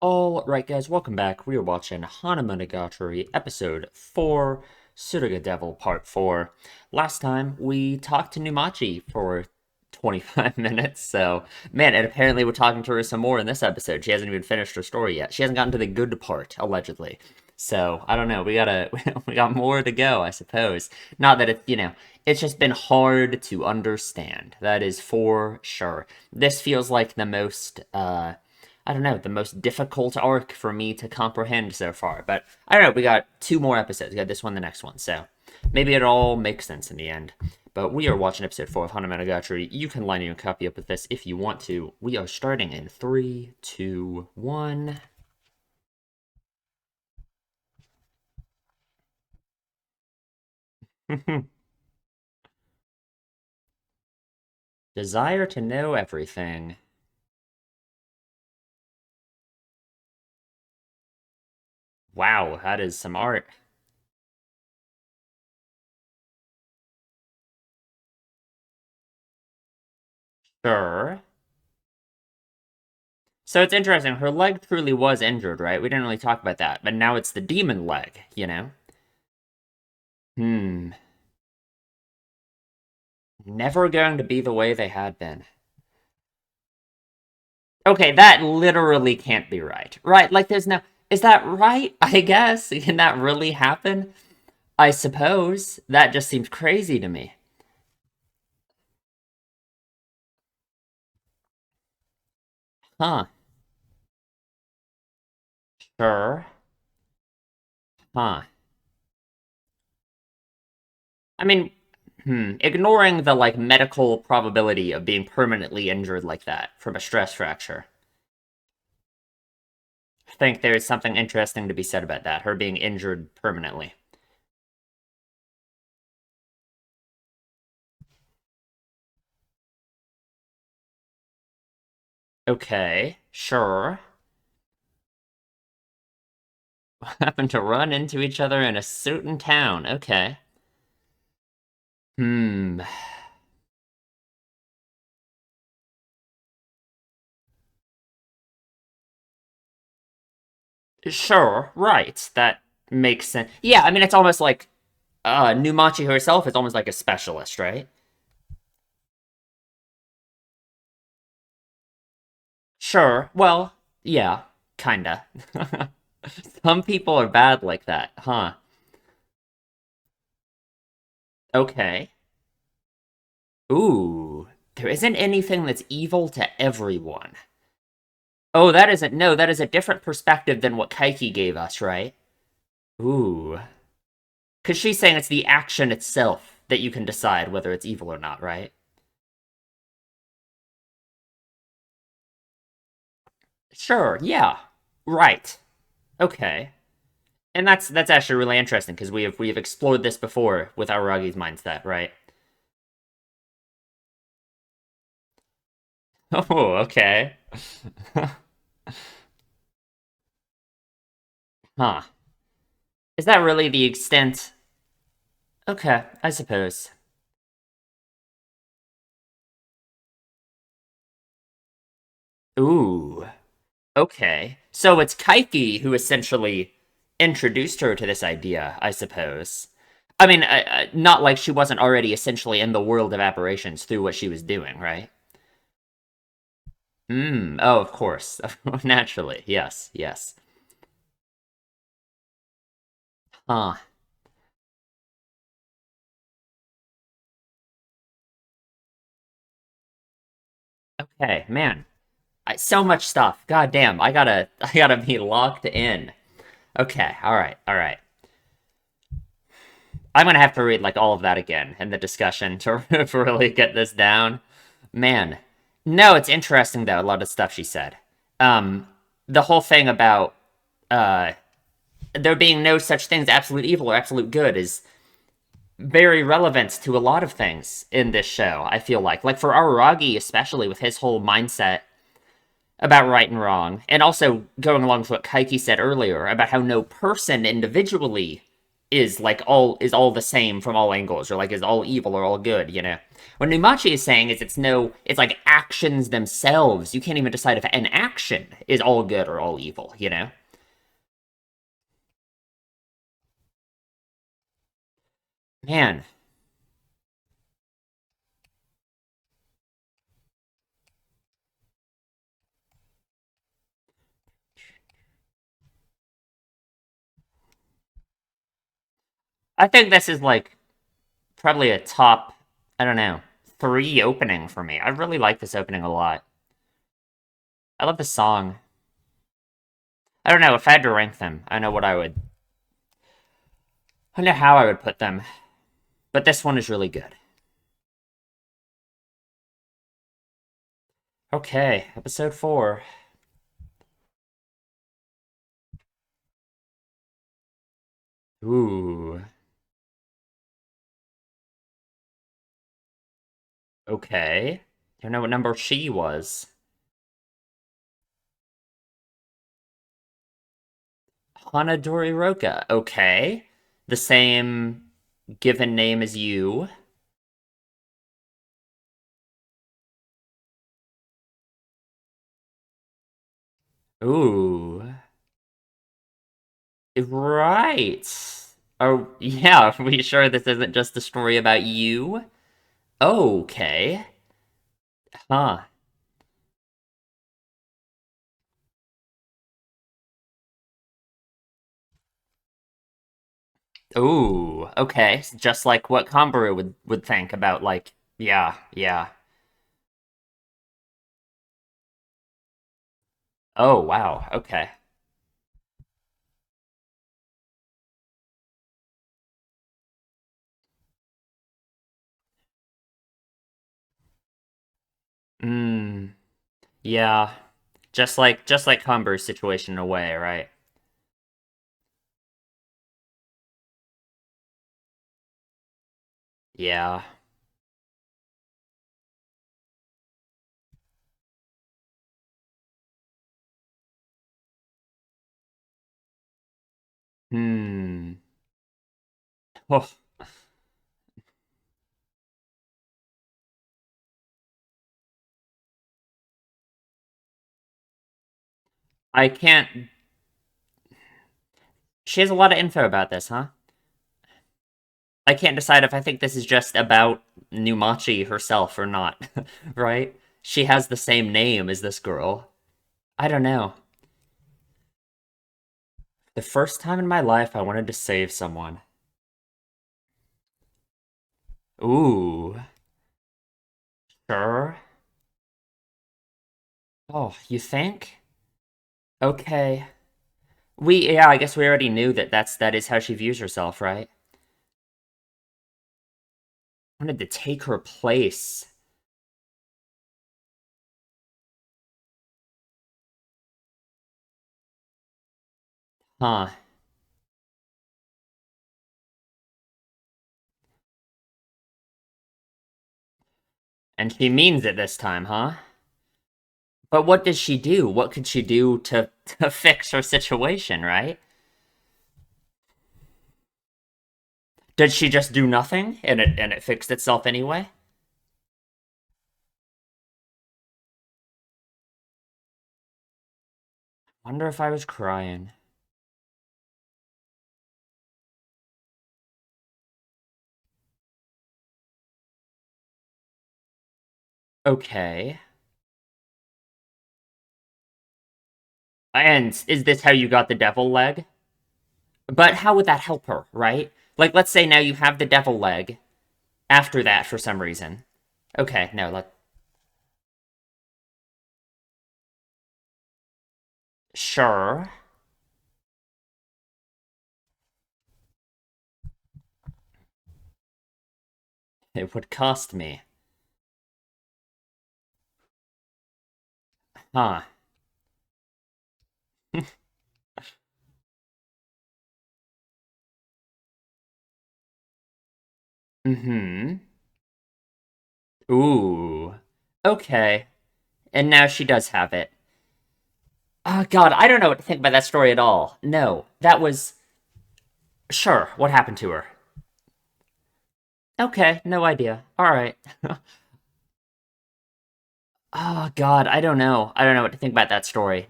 Alright guys, welcome back. We are watching Hanamonogatari episode 4, Suruga Devil Part 4. Last time, we talked to Numachi for 25 minutes, so... Man, and apparently we're talking to her some more in this episode. She hasn't even finished her story yet. She hasn't gotten to the good part, allegedly. So, I don't know, we got more to go, I suppose. Not that it's just been hard to understand. That is for sure. This feels like the most, I don't know, the most difficult arc for me to comprehend so far. But I don't know, we got two more episodes. We got this one, the next one. So maybe it all makes sense in the end. But we are watching episode 4 of Hanamonogatari. You can line your own copy up with this if you want to. We are starting in 3, 2, 1. Desire to know everything. Wow, that is some art. Sure. So it's interesting. Her leg truly was injured, right? We didn't really talk about that. But now it's the demon leg, you know? Hmm. Never going to be the way they had been. Okay, that literally can't be right. Right? Like, there's no. Is that right? I guess. Can that really happen? I suppose. That just seems crazy to me. Huh. Sure. Huh. I mean, ignoring the, like, medical probability of being permanently injured like that from a stress fracture. I think there's something interesting to be said about that, her being injured permanently. Okay, sure. Happen to run into each other in a certain town. Okay. Hmm. Sure, right. That makes sense. Yeah, I mean, it's almost like Numachi herself is almost like a specialist, right? Sure. Well, yeah, kinda. Some people are bad like that, huh? Okay. Ooh. There isn't anything that's evil to everyone. Oh, that isn't. No, that is a different perspective than what Kaiki gave us, right? Ooh. Because she's saying it's the action itself that you can decide whether it's evil or not, right? Sure, yeah. Right. Okay. And that's actually really interesting because we have explored this before with Aragi's mindset, right? Oh, okay. Huh. Is that really the extent? Okay, I suppose. Ooh. Okay. So it's Kaiki who essentially introduced her to this idea, I suppose. I mean, not like she wasn't already essentially in the world of apparitions through what she was doing, right? Oh, of course. Naturally. Yes, yes. Huh. Okay, man. So much stuff. God damn, I gotta be locked in. Okay, alright, alright. I'm gonna have to read like all of that again in the discussion to, to really get this down. Man. No, it's interesting though, a lot of stuff she said. Um, the whole thing about uh there being no such thing as absolute evil or absolute good is very relevant to a lot of things in this show, I feel like. Like for Araragi, especially with his whole mindset about right and wrong, and also going along with what Kaiki said earlier about how no person individually is all the same from all angles, or like is all evil or all good, you know. What Numachi is saying is it's like actions themselves. You can't even decide if an action is all good or all evil, you know. Man, I think this is like probably a top, I don't know, three opening for me. I really like this opening a lot. I love the song. I don't know if I had to rank them. I know what I would. I don't know how I would put them, but this one is really good. Okay, episode 4. Ooh. Okay. Don't know what number she was. Hanadori Roka. Okay. The same given name as you. Ooh. Right. Oh, yeah. Are we sure this isn't just a story about you? Okay. Huh. Ooh. Okay. Just like what Kambaru would think about, like, yeah, yeah. Oh, wow. Okay. Hmm. Yeah. Just like Kambaru's situation in a way, right? Yeah. Hmm. Oh, I can't. She has a lot of info about this, huh? I can't decide if I think this is just about Numachi herself or not, right? She has the same name as this girl. I don't know. The first time in my life I wanted to save someone. Ooh, sure. Oh, you think? Okay. Yeah, I guess we already knew that is how she views herself, right? Wanted to take her place. Huh. And she means it this time, huh? But what does she do? What could she do to fix her situation, right? Did she just do nothing and it fixed itself anyway? Wonder if I was crying. Okay. And is this how you got the devil leg? But how would that help her, right? Like, let's say now you have the devil leg after that for some reason. Okay, no, sure. It would cost me. Huh. Mm-hmm. Ooh. Okay. And now she does have it. Oh, God, I don't know what to think about that story at all. No, that was. Sure, what happened to her? Okay, no idea. Alright. Oh god, I don't know. I don't know what to think about that story.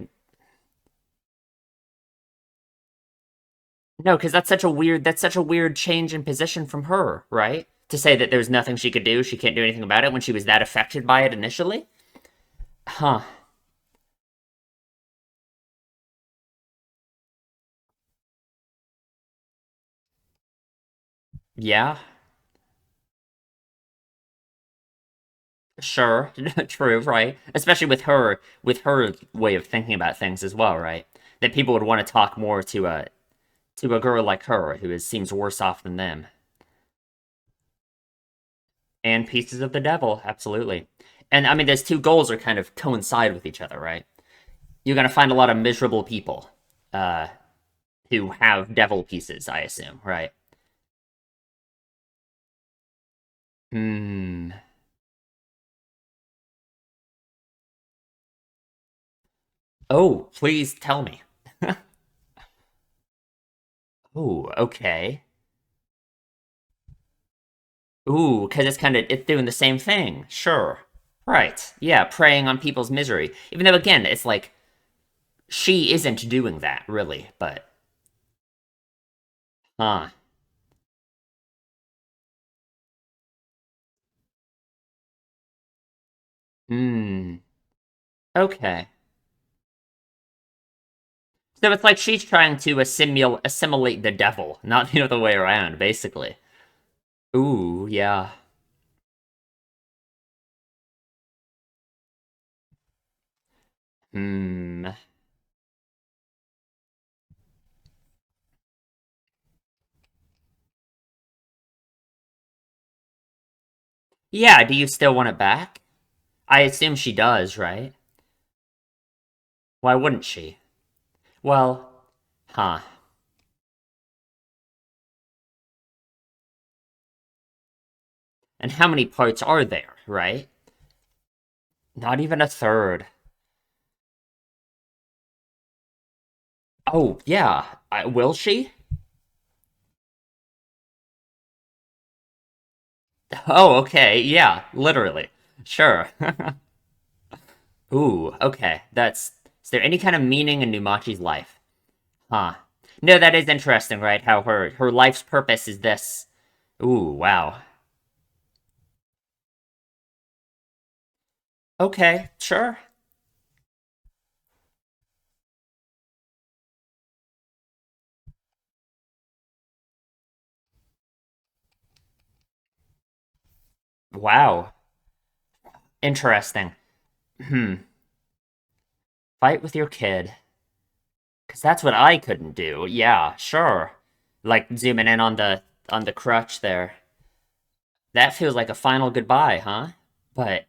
No, because that's such a weird change in position from her, right? To say that there's nothing she could do, she can't do anything about it when she was that affected by it initially? Huh. Yeah, sure. True, right? Especially with her way of thinking about things as well, right? That people would want to talk more to a girl like her seems worse off than them. And pieces of the devil, absolutely. And I mean, those two goals are kind of coincide with each other, right? You're gonna find a lot of miserable people uh, who have devil pieces, I assume, right? Hmm. Oh, please tell me. Ooh, okay. Ooh, because it's doing the same thing. Sure. Right. Yeah, preying on people's misery. Even though again, it's like she isn't doing that really, but huh. Hmm. Okay. So it's like she's trying to assimilate the devil, not the other way around, basically. Ooh, yeah. Hmm. Yeah, do you still want it back? I assume she does, right? Why wouldn't she? Well, huh. And how many parts are there, right? Not even a third. Oh, yeah. Will she? Oh, okay. Yeah, literally. Sure. Ooh, okay. Is there any kind of meaning in Numachi's life? Huh. No, that is interesting, right? How her life's purpose is this. Ooh, wow. Okay, sure. Wow. Interesting. Hmm. Fight with your kid. Because that's what I couldn't do. Yeah, sure. Like zooming in on the crutch there. That feels like a final goodbye, huh? But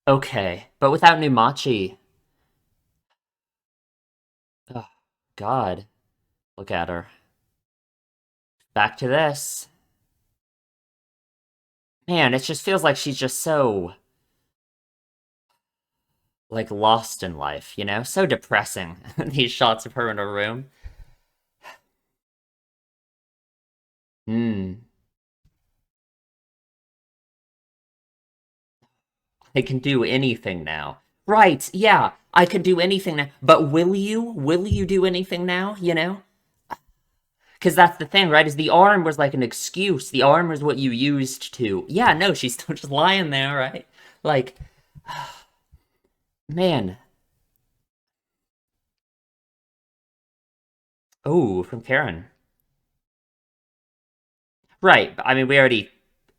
okay. But without Numachi. Oh, God. Look at her. Back to this. Man, it just feels like she's just so like lost in life, you know? So depressing. These shots of her in her room. Hmm. I can do anything now. Right, yeah. I can do anything now. But will you? Will you do anything now, you know? Because that's the thing, right? Is the arm was like an excuse. The arm was what you used to. Yeah, no, she's still just lying there, right? Like, man. Oh, from Karen. Right. I mean, we already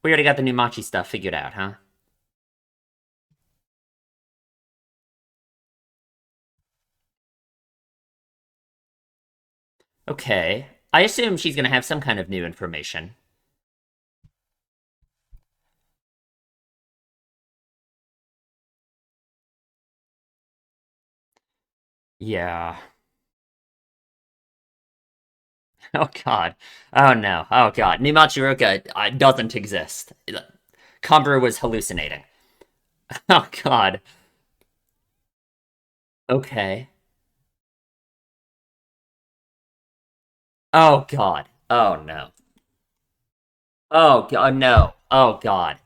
got the new Machi stuff figured out, huh? Okay. I assume she's gonna have some kind of new information. Yeah. Oh God. Oh no. Oh God. Nimachiruka doesn't exist. Kambura was hallucinating. Oh God. Okay. Oh God. Oh no. Oh God. No. Oh God.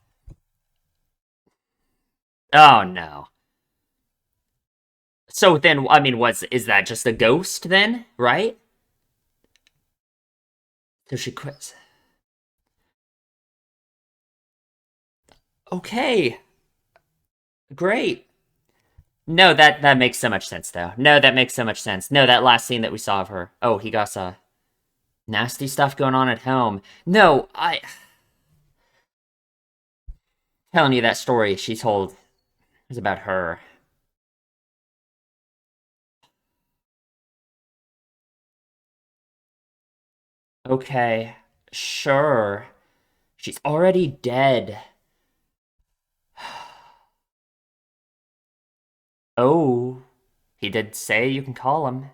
Oh no. So then, I mean, was is that just a ghost then? Right? So she quits. Okay. Great. No, that makes so much sense though. No, that makes so much sense. No, that last scene that we saw of her. Oh, he got nasty stuff going on at home. No, I telling you that story she told is about her. Okay, sure. She's already dead. Oh, he did say you can call him.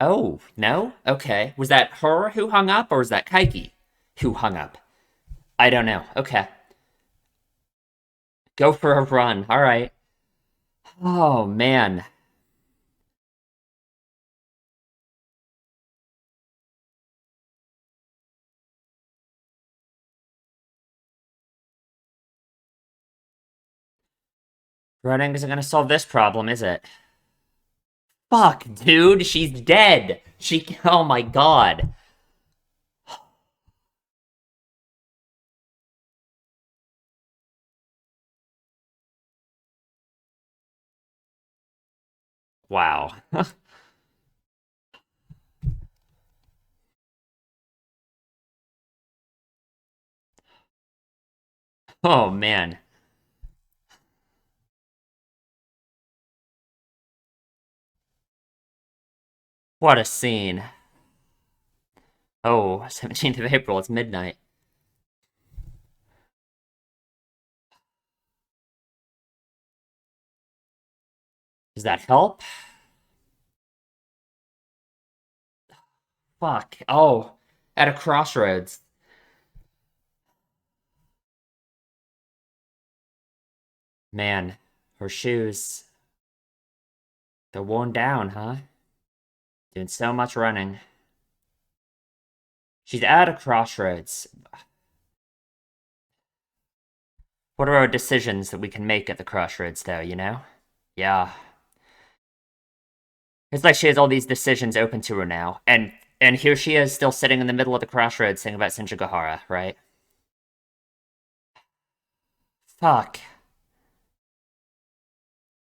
Oh, no? Okay. Was that her who hung up, or was that Kaiki who hung up? I don't know. Okay. Go for a run. All right. Oh, man. Running isn't gonna solve this problem, is it? Fuck, dude, she's dead. Oh my god. Wow. Oh man. What a scene. Oh, 17th of April, it's midnight. Does that help? Fuck. Oh, at a crossroads. Man, her shoes. They're worn down, huh? Doing so much running. She's at a crossroads. What are our decisions that we can make at the crossroads, though, you know? Yeah. It's like she has all these decisions open to her now. And here she is still sitting in the middle of the crossroads thinking about Senjugahara, right? Fuck.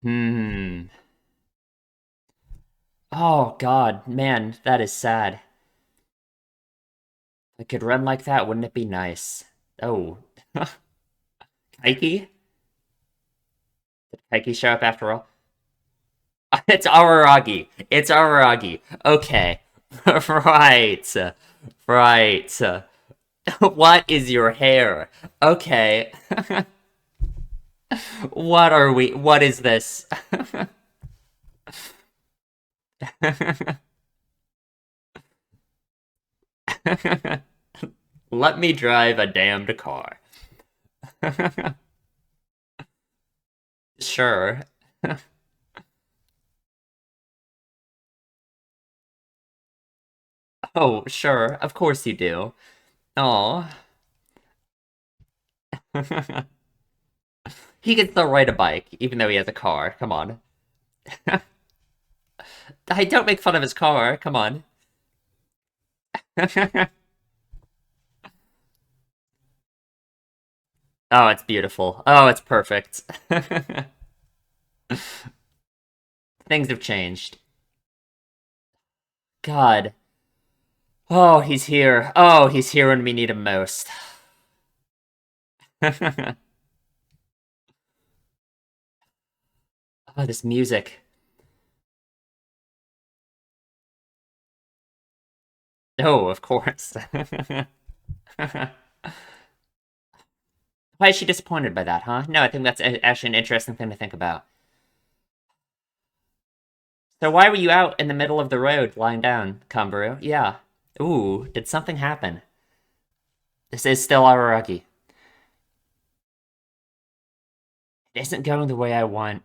Hmm. Oh god, man, that is sad. If I could run like that, wouldn't it be nice? Oh. Kaiki? Did Kaiki show up after all? It's Araragi. It's Araragi. Okay. Right. Right. What is your hair? Okay. What are we? What is this? Let me drive a damned car. Sure. Oh, sure. Of course you do. Oh. He can still ride a bike, even though he has a car. Come on. I don't make fun of his car. Come on. Oh, it's beautiful. Oh, it's perfect. Things have changed. God. Oh, he's here. Oh, he's here when we need him most. Oh, this music. Oh, of course. Why is she disappointed by that, huh? No, I think that's actually an interesting thing to think about. So why were you out in the middle of the road lying down, Kamburu? Yeah. Ooh, did something happen? This is still Araragi. It isn't going the way I want.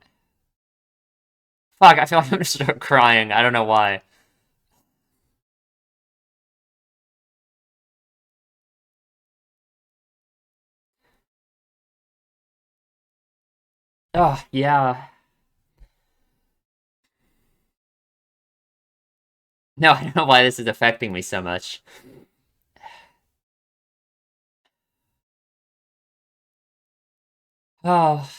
Fuck, I feel like I'm gonna start crying. I don't know why. Oh, yeah. No, I don't know why this is affecting me so much. Oh.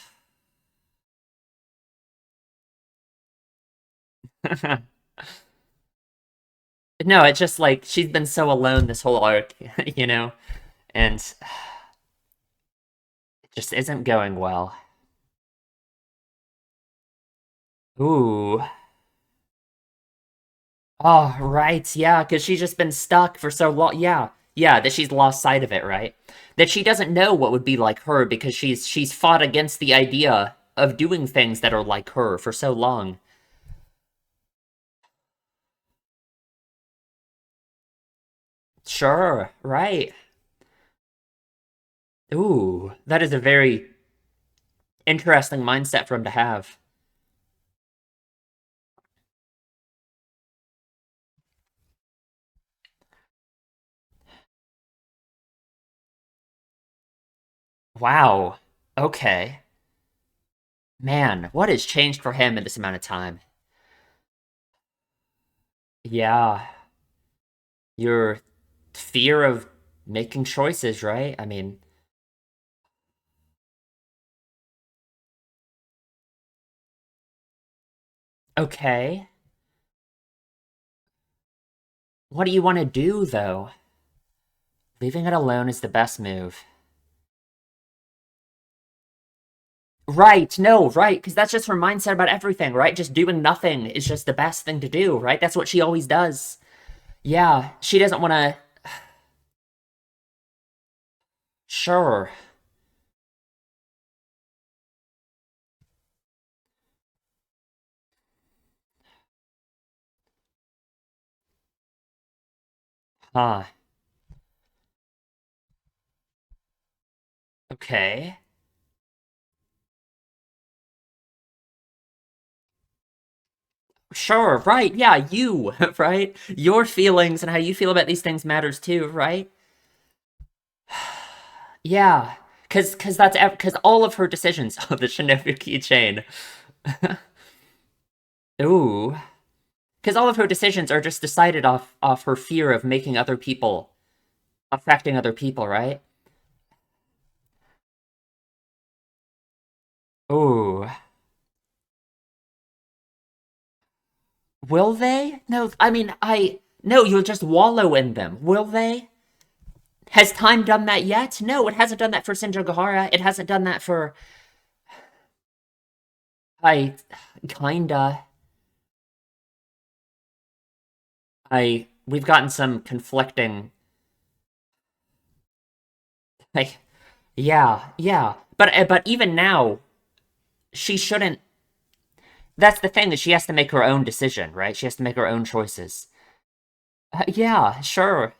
No, it's just like she's been so alone this whole arc, you know? And it just isn't going well. Ooh. Oh, right, yeah, because she's just been stuck for so long. Yeah, yeah, that she's lost sight of it, right? That she doesn't know what would be like her because she's fought against the idea of doing things that are like her for so long. Sure, right. Ooh, that is a very interesting mindset for him to have. Wow. Okay. Man, what has changed for him in this amount of time? Yeah, your fear of making choices, right? I mean, okay. What do you want to do, though? Leaving it alone is the best move. Right, no, right, because that's just her mindset about everything, right? Just doing nothing is just the best thing to do, right? That's what she always does. Yeah, she doesn't want to. Sure. Huh. Okay. Sure, right, yeah, you, right? Your feelings and how you feel about these things matters too, right? Yeah, because that's because all of her decisions. Oh, the Shinobu keychain. Ooh, because all of her decisions are just decided off her fear of making other people affecting other people, right? Ooh, will they? No, I mean, I no. You'll just wallow in them. Will they? Has time done that yet? No, it hasn't done that for Senjougahara. It hasn't done that for I. Kinda. I. We've gotten some conflicting. Like, yeah, yeah. But even now, she shouldn't. That's the thing that she has to make her own decision, right? She has to make her own choices. Yeah, sure.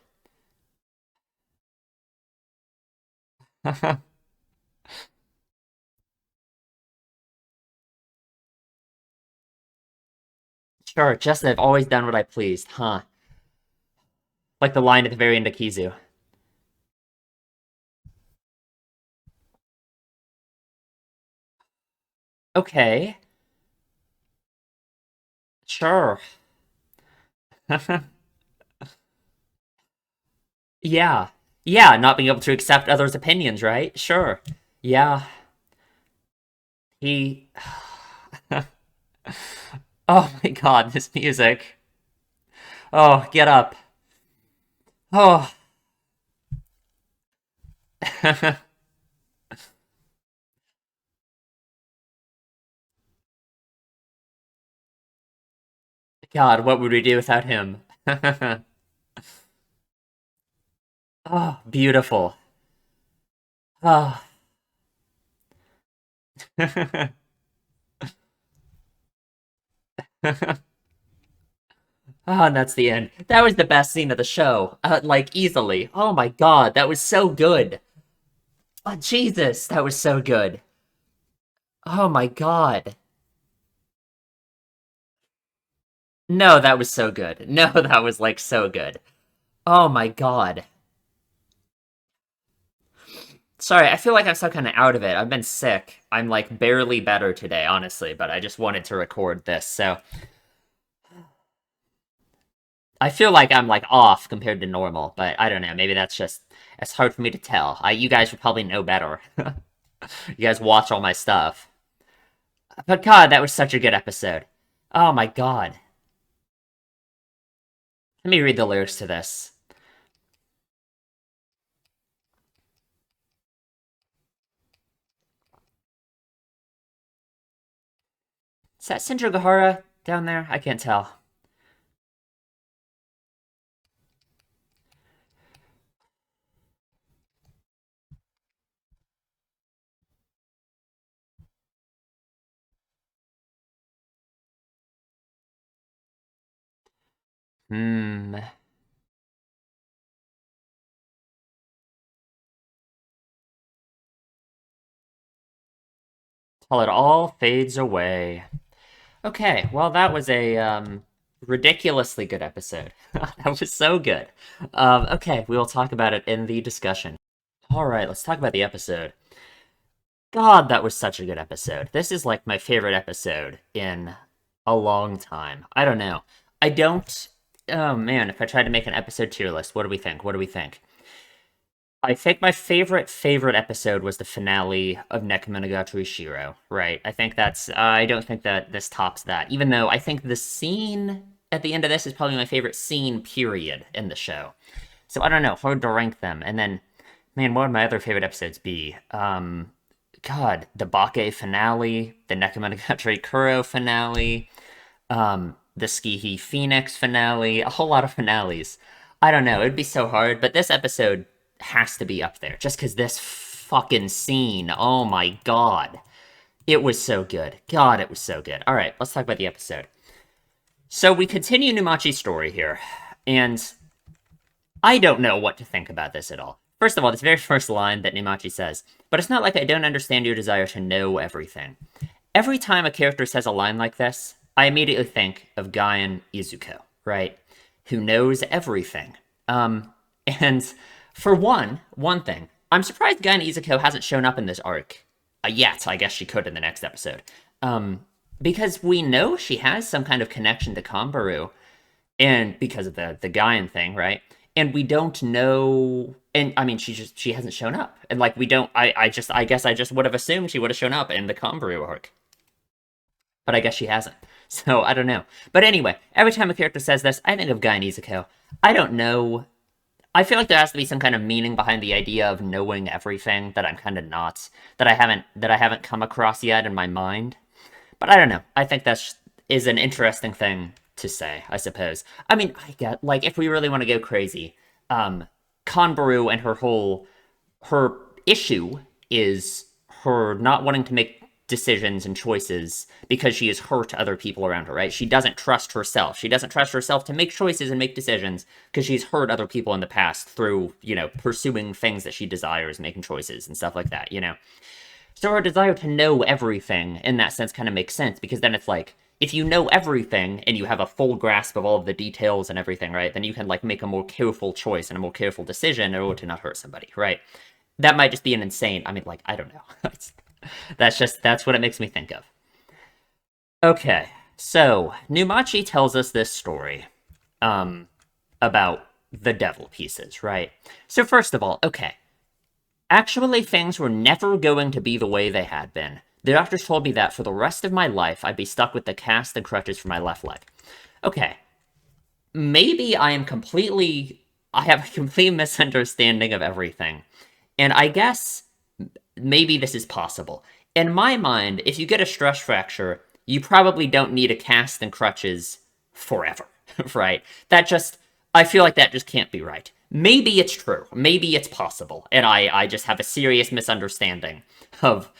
Sure, just I've always done what I pleased, huh? Like the line at the very end of Kizu. Okay, sure. Yeah. Yeah, not being able to accept others' opinions, right? Sure. Yeah. He. Oh my god, this music. Oh, get up. Oh. God, what would we do without him? Oh, beautiful. Oh. Oh, and that's the end. That was the best scene of the show. Like, easily. Oh my god, that was so good. Oh, Jesus, that was so good. Oh my god. No, that was so good. No, that was like so good. Oh my god. Sorry, I feel like I'm still kind of out of it. I've been sick. I'm like barely better today, honestly, but I just wanted to record this. So I feel like I'm like off compared to normal, but I don't know. Maybe that's just it's hard for me to tell. You guys would probably know better. You guys watch all my stuff. But God, that was such a good episode. Oh my God. Let me read the lyrics to this. Is that Sindra down there? I can't tell. Hmm. Till it all fades away. Okay, well, that was a ridiculously good episode. That was so good. Okay, we will talk about it in the discussion. All right, let's talk about the episode. God, that was such a good episode. This is like my favorite episode in a long time. I don't know. I don't. Oh man, if I tried to make an episode tier list, what do we think? What do we think? I think my favorite episode was the finale of Nekomonogatari Shiro, right? I think that's I don't think that this tops that. Even though I think the scene at the end of this is probably my favorite scene period in the show. So I don't know, hard to rank them. And then man, what would my other favorite episodes be? God, the Bake finale, the Nekomonogatari Kuro finale, the Skihi Phoenix finale, a whole lot of finales. I don't know, it'd be so hard, but this episode has to be up there just because this fucking scene, oh my god. It was so good. God, it was so good. All right, let's talk about the episode. So we continue Numachi's story here, and I don't know what to think about this at all. First of all, this very first line that Numachi says, but it's not like I don't understand your desire to know everything. Every time a character says a line like this, I immediately think of Guyan Izuko, right? Who knows everything. And for one thing, I'm surprised Guyan Izuko hasn't shown up in this arc yet. I guess she could in the next episode. Because we know she has some kind of connection to Kambaru, and because of the Guyan thing, right? And we don't know, and I mean, she hasn't shown up, and like we don't. I guess I just would have assumed she would have shown up in the Kambaru arc, but I guess she hasn't. So I don't know. But anyway, every time a character says this, I think of Guy Nizuko. I don't know. I feel like there has to be some kind of meaning behind the idea of knowing everything that I'm kind of not that I haven't come across yet in my mind. But I don't know. I think that's is an interesting thing to say, I suppose. I mean, I get like if we really want to go crazy, Kanbaru and her issue is her not wanting to make decisions and choices because she has hurt other people around her, right? She doesn't trust herself. She doesn't trust herself to make choices and make decisions because she's hurt other people in the past through, pursuing things that she desires, making choices and stuff like that. So her desire to know everything in that sense kind of makes sense because then it's like, if you know everything and you have a full grasp of all of the details and everything, right, then you can like make a more careful choice and a more careful decision in order to not hurt somebody, right? That might just be an insane, I mean, like, I don't know. That's what it makes me think of. Okay, so Numachi tells us this story um, about the devil pieces, right? So first of all, okay, actually things were never going to be the way they had been. The doctors told me that for the rest of my life, I'd be stuck with the cast and crutches for my left leg. Okay, maybe I have a complete misunderstanding of everything. And I guess maybe this is possible. In my mind, if you get a stress fracture, you probably don't need a cast and crutches forever, right? I feel like that just can't be right. Maybe it's true. Maybe it's possible. And I just have a serious misunderstanding of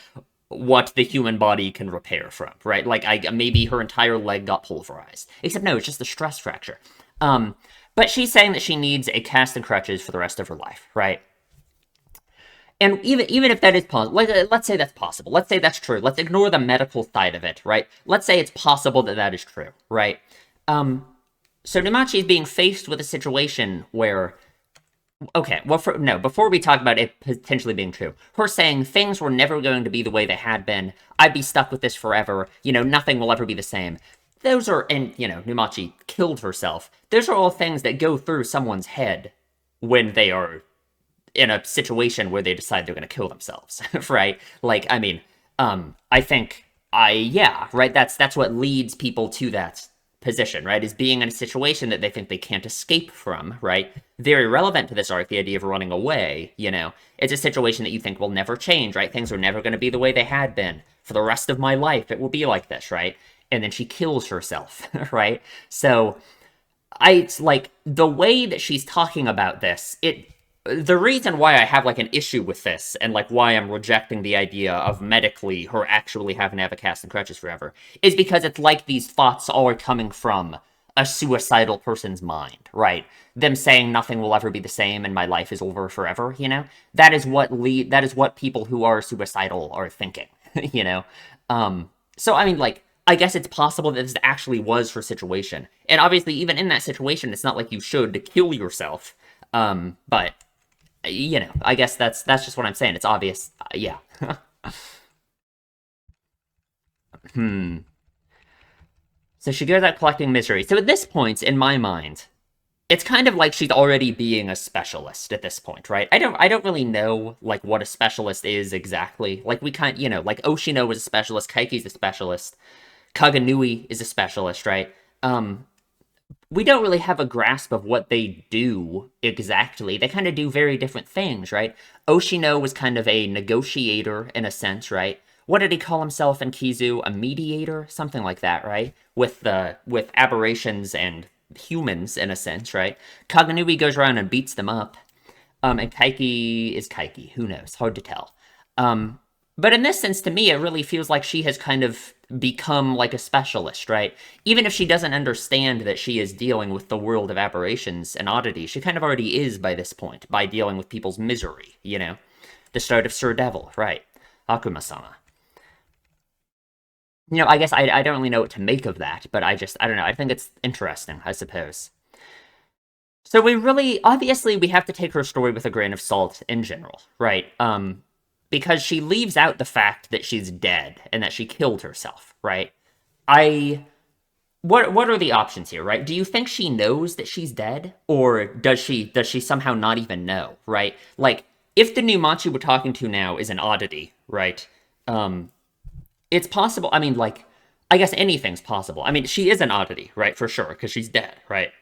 what the human body can repair from, right? Like, maybe her entire leg got pulverized. Except, no, it's just a stress fracture. But she's saying that she needs a cast and crutches for the rest of her life, right? And even if that is possible, let's say that's possible. Let's say that's true. Let's ignore the medical side of it, right? Let's say it's possible that that is true, right? So Numachi is being faced with a situation where, okay, well, no, before we talk about it potentially being true, her saying things were never going to be the way they had been, I'd be stuck with this forever, nothing will ever be the same. Those are, and, Numachi killed herself. Those are all things that go through someone's head when they are in a situation where they decide they're going to kill themselves, right? Like, I mean, I think yeah, right. That's what leads people to that position, right? Is being in a situation that they think they can't escape from, right? Very relevant to this arc, the idea of running away. It's a situation that you think will never change, right? Things are never going to be the way they had been for the rest of my life. It will be like this, right? And then she kills herself, right? So it's like the way that she's talking about this, the reason why I have like an issue with this and like why I'm rejecting the idea of medically her actually having to have a cast and crutches forever is because it's like these thoughts all are coming from a suicidal person's mind, right? Them saying nothing will ever be the same and my life is over forever, That is what people who are suicidal are thinking, you know? So I mean, like, I guess it's possible that this actually was her situation. And obviously, even in that situation, it's not like you should kill yourself. But I guess that's just what I'm saying. It's obvious. Yeah. So she goes out collecting misery. So at this point, in my mind, it's kind of like she's already being a specialist at this point, right? I don't really know like what a specialist is exactly. Like we kind, like Oshino was a specialist, Kaiki's a specialist, Kaganui is a specialist, right? We don't really have a grasp of what they do exactly. They kind of do very different things, right? Oshino was kind of a negotiator in a sense, right? What did he call himself in Kizu? A mediator? Something like that, right? With aberrations and humans in a sense, right? Kaganui goes around and beats them up. And Kaiki is Kaiki. Who knows? Hard to tell. But in this sense, to me, it really feels like she has kind of become like a specialist, right? Even if she doesn't understand that she is dealing with the world of aberrations and oddities, she kind of already is by this point, by dealing with people's misery, The start of Sir Devil, right? Akuma-sama. I guess I don't really know what to make of that, but I don't know. I think it's interesting, I suppose. So obviously, we have to take her story with a grain of salt in general, right? Because she leaves out the fact that she's dead and that she killed herself, right? What are the options here, right? Do you think she knows that she's dead, or does she somehow not even know, right? Like, if the Numachi we're talking to now is an oddity, right? It's possible. I mean, like, I guess anything's possible. I mean, she is an oddity, right? For sure, because she's dead, right?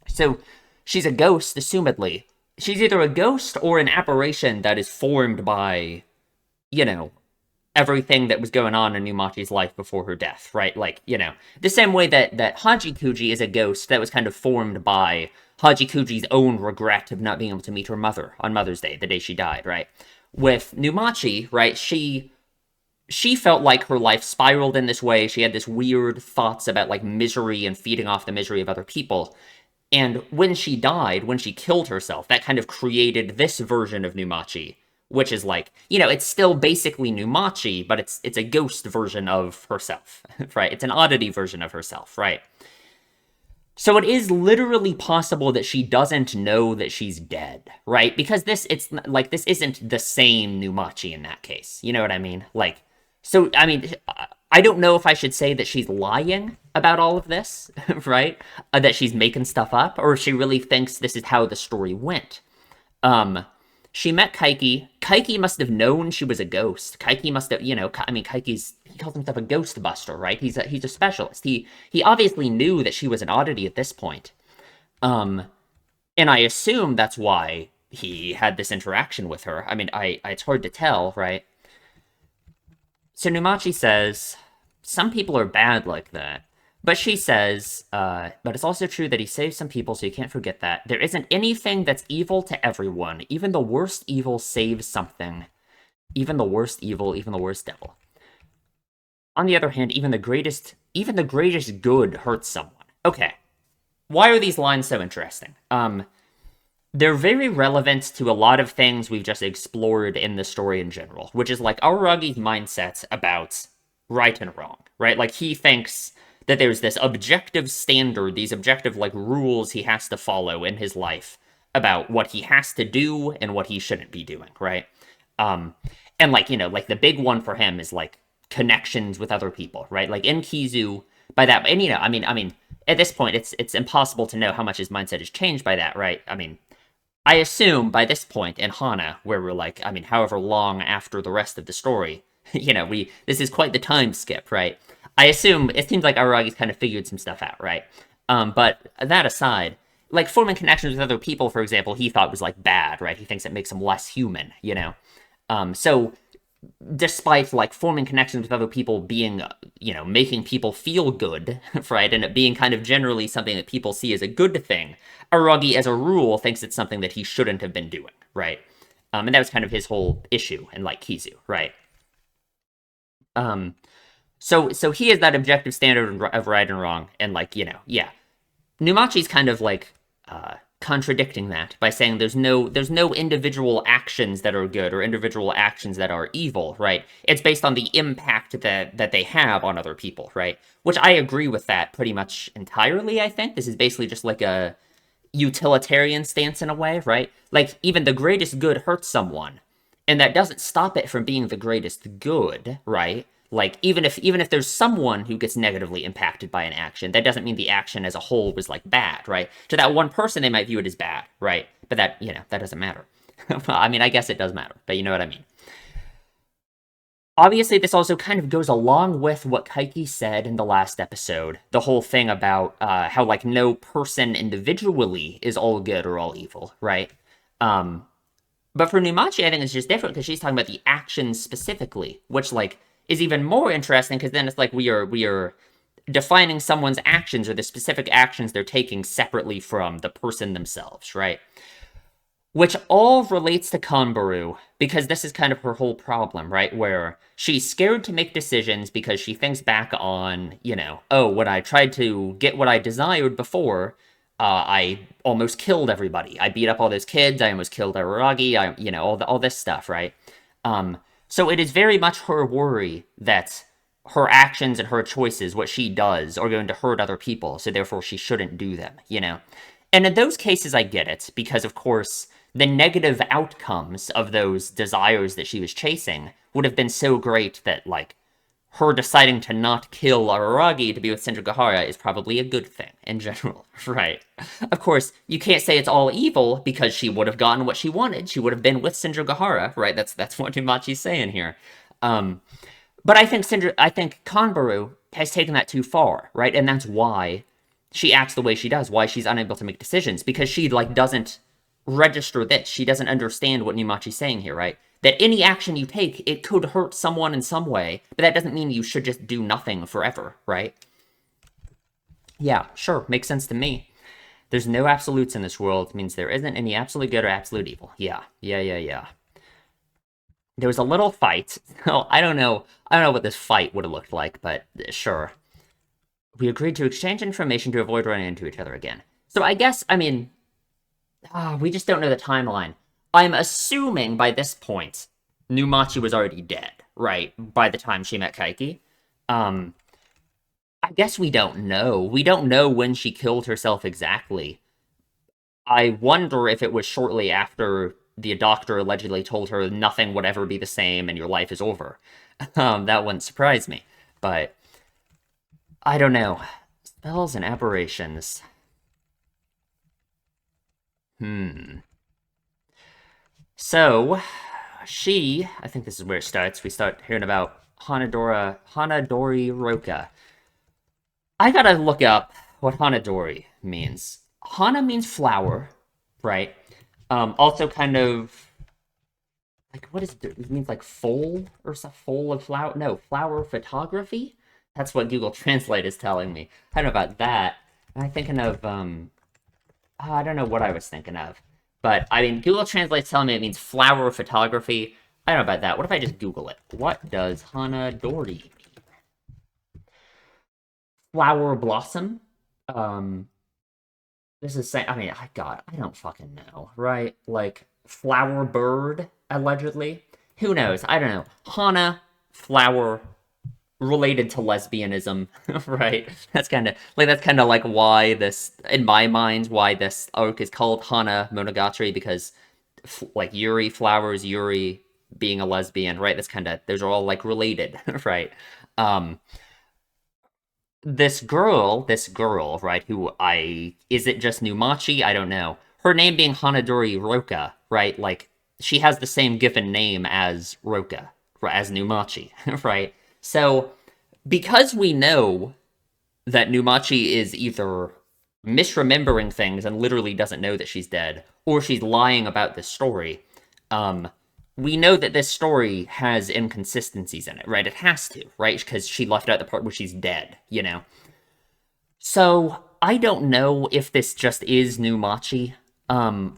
So she's a ghost, assumedly. She's either a ghost or an apparition that is formed by, everything that was going on in Numachi's life before her death, right? Like, the same way that Hajikuji is a ghost that was kind of formed by Hajikuji's own regret of not being able to meet her mother on Mother's Day, the day she died, right? With Numachi, right, she felt like her life spiraled in this way. She had this weird thoughts about, like, misery and feeding off the misery of other people. And when she died, when she killed herself, that kind of created this version of Numachi, which is like, it's still basically Numachi, but it's a ghost version of herself, right? It's an oddity version of herself, right? So it is literally possible that she doesn't know that she's dead, right? Because this isn't the same Numachi in that case. You know what I mean? Like, so, I mean, I don't know if I should say that she's lying about all of this, right? That she's making stuff up, or if she really thinks this is how the story went. She met Kaiki. Kaiki must have known she was a ghost. Kaiki must have, he calls himself a ghost buster, right? He's a specialist. He obviously knew that she was an oddity at this point. And I assume that's why he had this interaction with her. I mean, it's hard to tell, right? So Numachi says, some people are bad like that. But she says, but it's also true that he saved some people, so you can't forget that. There isn't anything that's evil to everyone. Even the worst evil saves something. Even the worst evil, even the worst devil. On the other hand, even the greatest good hurts someone. Okay. Why are these lines so interesting? They're very relevant to a lot of things we've just explored in the story in general, which is like Araragi's mindset about right and wrong, right? Like, he thinks that there's this objective standard, these objective like rules he has to follow in his life about what he has to do and what he shouldn't be doing, right? Um, and like, like the big one for him is like connections with other people, right? Like in Kizu, by that, and I mean, at this point, it's impossible to know how much his mindset has changed by that, right? I mean, I assume by this point in Hana, where we're like, I mean, however long after the rest of the story, we this is quite the time skip, right? I assume it seems like Aragi's kind of figured some stuff out, right? But that aside, like forming connections with other people, for example, he thought was like bad, right? He thinks it makes him less human. So despite like forming connections with other people being, making people feel good, right, and it being kind of generally something that people see as a good thing, Aragi, as a rule, thinks it's something that he shouldn't have been doing, right? And that was kind of his whole issue in like Kizu, right? Um, so he has that objective standard of right and wrong, and like yeah, Numachi's kind of like contradicting that by saying there's no individual actions that are good or individual actions that are evil, right? It's based on the impact that they have on other people, right? Which I agree with that pretty much entirely. I think this is basically just like a utilitarian stance in a way, right? Like even the greatest good hurts someone, and that doesn't stop it from being the greatest good, right? Like even if there's someone who gets negatively impacted by an action, that doesn't mean the action as a whole was like bad, right? To that one person, they might view it as bad, right? But that doesn't matter. Well, I mean, I guess it does matter, but you know what I mean. Obviously, this also kind of goes along with what Kaiki said in the last episode. The whole thing about how like no person individually is all good or all evil, right? Um, but for Numachi, I think it's just different because she's talking about the actions specifically, which like is even more interesting because then it's like we are defining someone's actions or the specific actions they're taking separately from the person themselves, right? Which all relates to Kanbaru, because this is kind of her whole problem, right? Where she's scared to make decisions because she thinks back on, oh, when I tried to get what I desired before, I almost killed everybody. I beat up all those kids. I almost killed Araragi. All this stuff, right? So it is very much her worry that her actions and her choices, what she does, are going to hurt other people. So therefore, she shouldn't do them. And in those cases, I get it, because of course, the negative outcomes of those desires that she was chasing would have been so great that, like, her deciding to not kill Araragi to be with Sindrugahara is probably a good thing in general, right? Of course, you can't say it's all evil because she would have gotten what she wanted. She would have been with Sindrugahara, right? That's what Numachi's saying here. Um, but I think Kanbaru has taken that too far, right? And that's why she acts the way she does, why she's unable to make decisions, because she like doesn't register this. She doesn't understand what Numachi's saying here, right? That any action you take, it could hurt someone in some way, but that doesn't mean you should just do nothing forever, right? Yeah, sure, makes sense to me. There's no absolutes in this world, means there isn't any absolute good or absolute evil. Yeah. There was a little fight. Oh, I don't know what this fight would have looked like, but sure. We agreed to exchange information to avoid running into each other again. So I guess, I mean, we just don't know the timeline. I'm assuming by this point, Numachi was already dead, right? By the time she met Kaiki. Um, I guess we don't know. We don't know when she killed herself exactly. I wonder if it was shortly after the doctor allegedly told her nothing would ever be the same and your life is over. That wouldn't surprise me. But I don't know. Spells and aberrations. Hmm. So, I think this is where it starts. We start hearing about Hanadori Roka. I gotta look up what Hanadori means. Hana means flower, right? Also kind of, like, what is it? It means like foal or some foal of flower? No, flower photography? That's what Google Translate is telling me. I don't know about that. I'm thinking of, I don't know what I was thinking of. But, I mean, Google Translate's telling me it means flower photography. I don't know about that. What if I just Google it? What does Hanadori mean? Flower blossom? Um, this is saying, I mean, God, I don't fucking know, right? Like, flower bird, allegedly? Who knows? I don't know. Hana, flower, related to lesbianism, right? That's kind of like why this, in my mind, why this arc is called Hana Monogatari, because like Yuri flowers, Yuri being a lesbian, right? That's kind of, those are all like related, right? Um, this girl, right? Who I is it just Numachi? I don't know. Her name being Hanadori Roka, right? Like she has the same given name as Roka, as Numachi, right? So because we know that Numachi is either misremembering things and literally doesn't know that she's dead, or she's lying about this story, um, we know that this story has inconsistencies in it, right? It has to, right? Because she left out the part where she's dead, you know? So I don't know if this just is Numachi,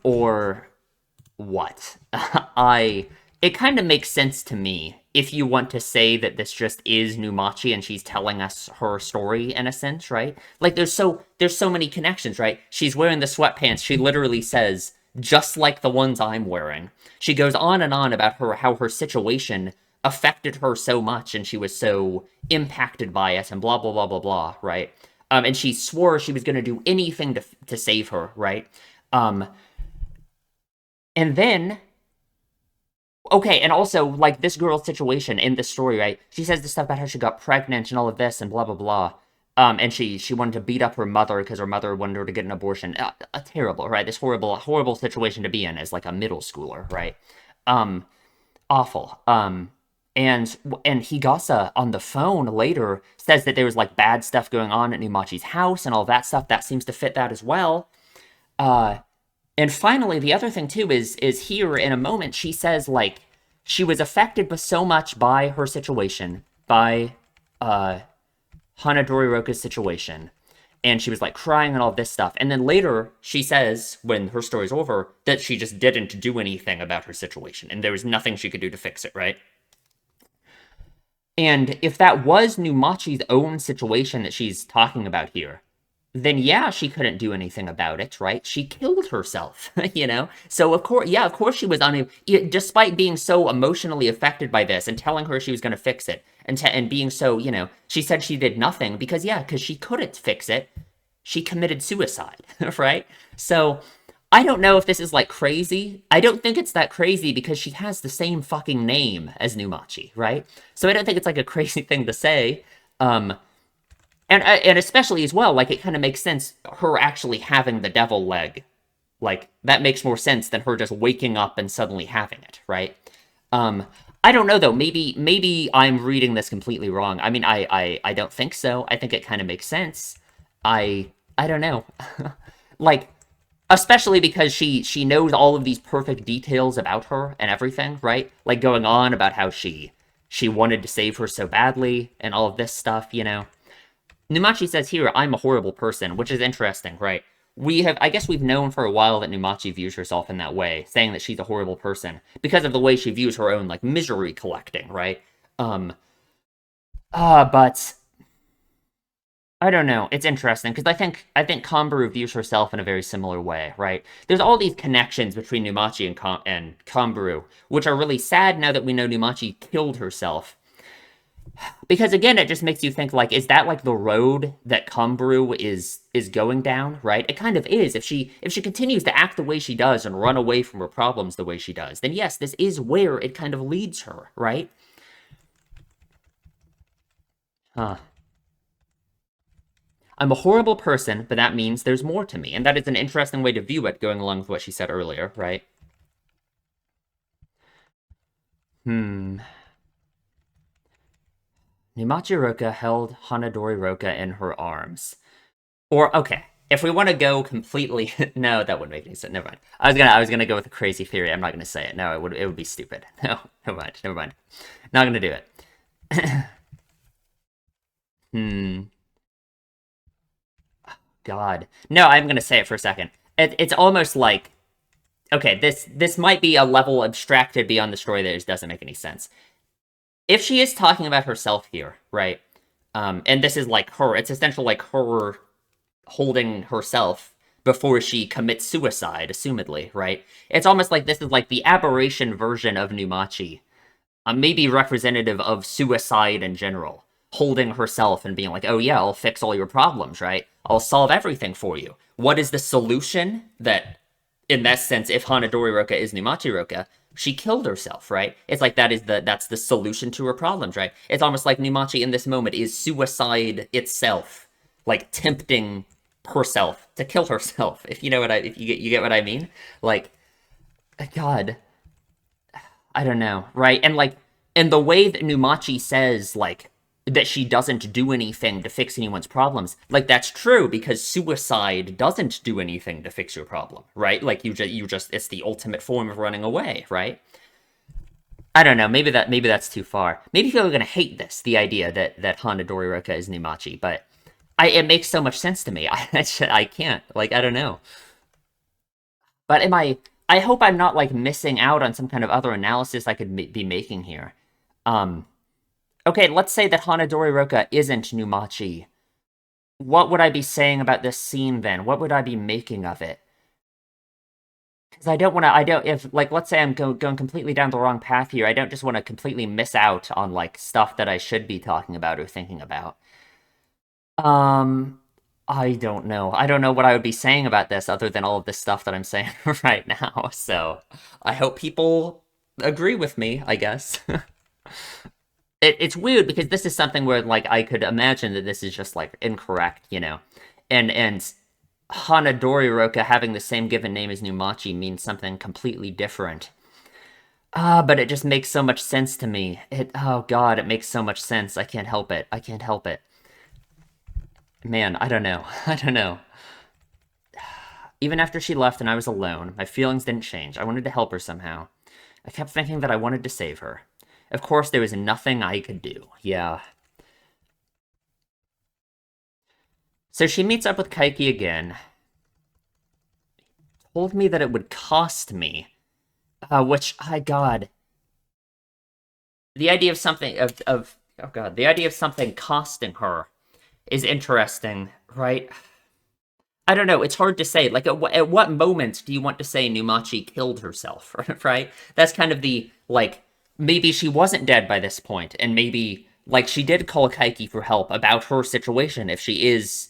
or what. I It kind of makes sense to me if you want to say that this just is Numachi and she's telling us her story in a sense, right? Like there's so many connections, right? She's wearing the sweatpants. She literally says just like the ones I'm wearing. She goes on and on about how her situation affected her so much and she was so impacted by it and blah blah blah blah blah, right? And she swore she was going to do anything to save her, right? Um, and then okay, and also like this girl's situation in this story, right? She says this stuff about how she got pregnant and all of this and blah blah blah. And she wanted to beat up her mother because her mother wanted her to get an abortion. Terrible, right? This horrible situation to be in as like a middle schooler, right? Um, Awful. And Higasa on the phone later says that there was like bad stuff going on at Numachi's house and all that stuff. That seems to fit that as well. Uh, and finally, the other thing too is here in a moment she says like she was affected but so much by her situation, by uh Hanadori Roka's situation, and she was like crying and all this stuff. And then later she says when her story's over that she just didn't do anything about her situation and there was nothing she could do to fix it, right? And if that was Numachi's own situation that she's talking about here, then yeah, she couldn't do anything about it, right? She killed herself, you know? So of course she was unable, despite being so emotionally affected by this and telling her she was going to fix it and being so, she said she did nothing because she couldn't fix it. She committed suicide, right? So I don't know if this is like crazy. I don't think it's that crazy because she has the same fucking name as Numachi, right? So I don't think it's like a crazy thing to say. Um, and especially as well, like it kind of makes sense her actually having the devil leg. Like that makes more sense than her just waking up and suddenly having it, right? Um, I don't know though. Maybe I'm reading this completely wrong. I mean, I don't think so. I think it kind of makes sense. I don't know. Like especially because she knows all of these perfect details about her and everything, right? Like going on about how she wanted to save her so badly and all of this stuff, you know. Numachi says here, I'm a horrible person, which is interesting, right? I guess we've known for a while that Numachi views herself in that way, saying that she's a horrible person because of the way she views her own, like, misery collecting, right? Um, but I don't know. It's interesting because I think Kombaru views herself in a very similar way, right? There's all these connections between Numachi and Kombaru, which are really sad now that we know Numachi killed herself. Because again, it just makes you think like, is that like the road that Kombaru is going down, right? It kind of is. If she continues to act the way she does and run away from her problems the way she does, then yes, this is where it kind of leads her, right? Huh. I'm a horrible person, but that means there's more to me. And that is an interesting way to view it, going along with what she said earlier, right? Hmm. Numachi Roka held Hanadori Roka in her arms. Or okay, if we want to go completely, no, that wouldn't make any sense. Never mind. I was gonna go with a crazy theory. I'm not gonna say it. No, it would be stupid. No, never mind. Never mind. Not gonna do it. Hmm. God. No, I'm gonna say it for a second. It's almost like okay, this might be a level abstracted beyond the story that just doesn't make any sense. If she is talking about herself here, right? And this is like her. It's essentially like her holding herself before she commits suicide, assumedly, right? It's almost like this is like the aberration version of Numachi, maybe representative of suicide in general. holding herself and being like, oh yeah, I'll fix all your problems, right? I'll solve everything for you. What is the solution? That, in that sense, if Hanadori Roka is Numachi Roka, she killed herself, right? It's like that's the solution to her problems, right? It's almost like Numachi in this moment is suicide itself, like tempting herself to kill herself. If you know what I, if you get what I mean, like, God, I don't know, right? And like, and the way that Numachi says, like, that she doesn't do anything to fix anyone's problems, like, that's true because suicide doesn't do anything to fix your problem, right? Like, you just, it's the ultimate form of running away, right? I don't know. Maybe that's too far. Maybe people are gonna hate this, the idea that Hanadori Roka is Numachi, but it makes so much sense to me. I can't, like, I don't know. But am I? I hope I'm not like missing out on some kind of other analysis I could be making here. Um, okay, let's say that Hanadori Roka isn't Numachi. What would I be saying about this scene then? What would I be making of it? Because I don't want to. I don't. If like, let's say I'm going completely down the wrong path here. I don't just want to completely miss out on like stuff that I should be talking about or thinking about. Um, I don't know. I don't know what I would be saying about this other than all of this stuff that I'm saying right now. So I hope people agree with me, I guess. It's weird because this is something where like I could imagine that this is just like incorrect, you know. And Hanadori Roka having the same given name as Numachi means something completely different. Ah, but it just makes so much sense to me. Oh god, it makes so much sense. I can't help it. I can't help it. Man, I don't know. I don't know. Even after she left and I was alone, my feelings didn't change. I wanted to help her somehow. I kept thinking that I wanted to save her. Of course, there was nothing I could do. Yeah. So she meets up with Kaiki again. Told me that it would cost me. Which, God. The idea of something, oh god, the idea of something costing her is interesting, right? I don't know. It's hard to say. Like, at what moment do you want to say Numachi killed herself, right? That's kind of the, like, maybe she wasn't dead by this point, and maybe, like, she did call Kaiki for help about her situation if she is.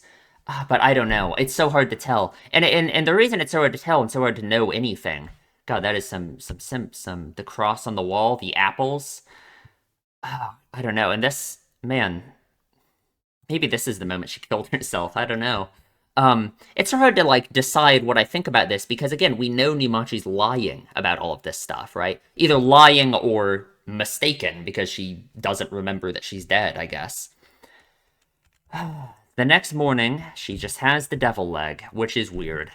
But I don't know. It's so hard to tell. And the reason it's so hard to tell and so hard to know anything. God, that is some the cross on the wall, the apples. Oh, I don't know. And this, man, maybe this is the moment she killed herself. I don't know. It's hard to like decide what I think about this because again, we know Nimachi's lying about all of this stuff, right? Either lying or mistaken because she doesn't remember that she's dead, I guess. The next morning, she just has the devil leg, which is weird.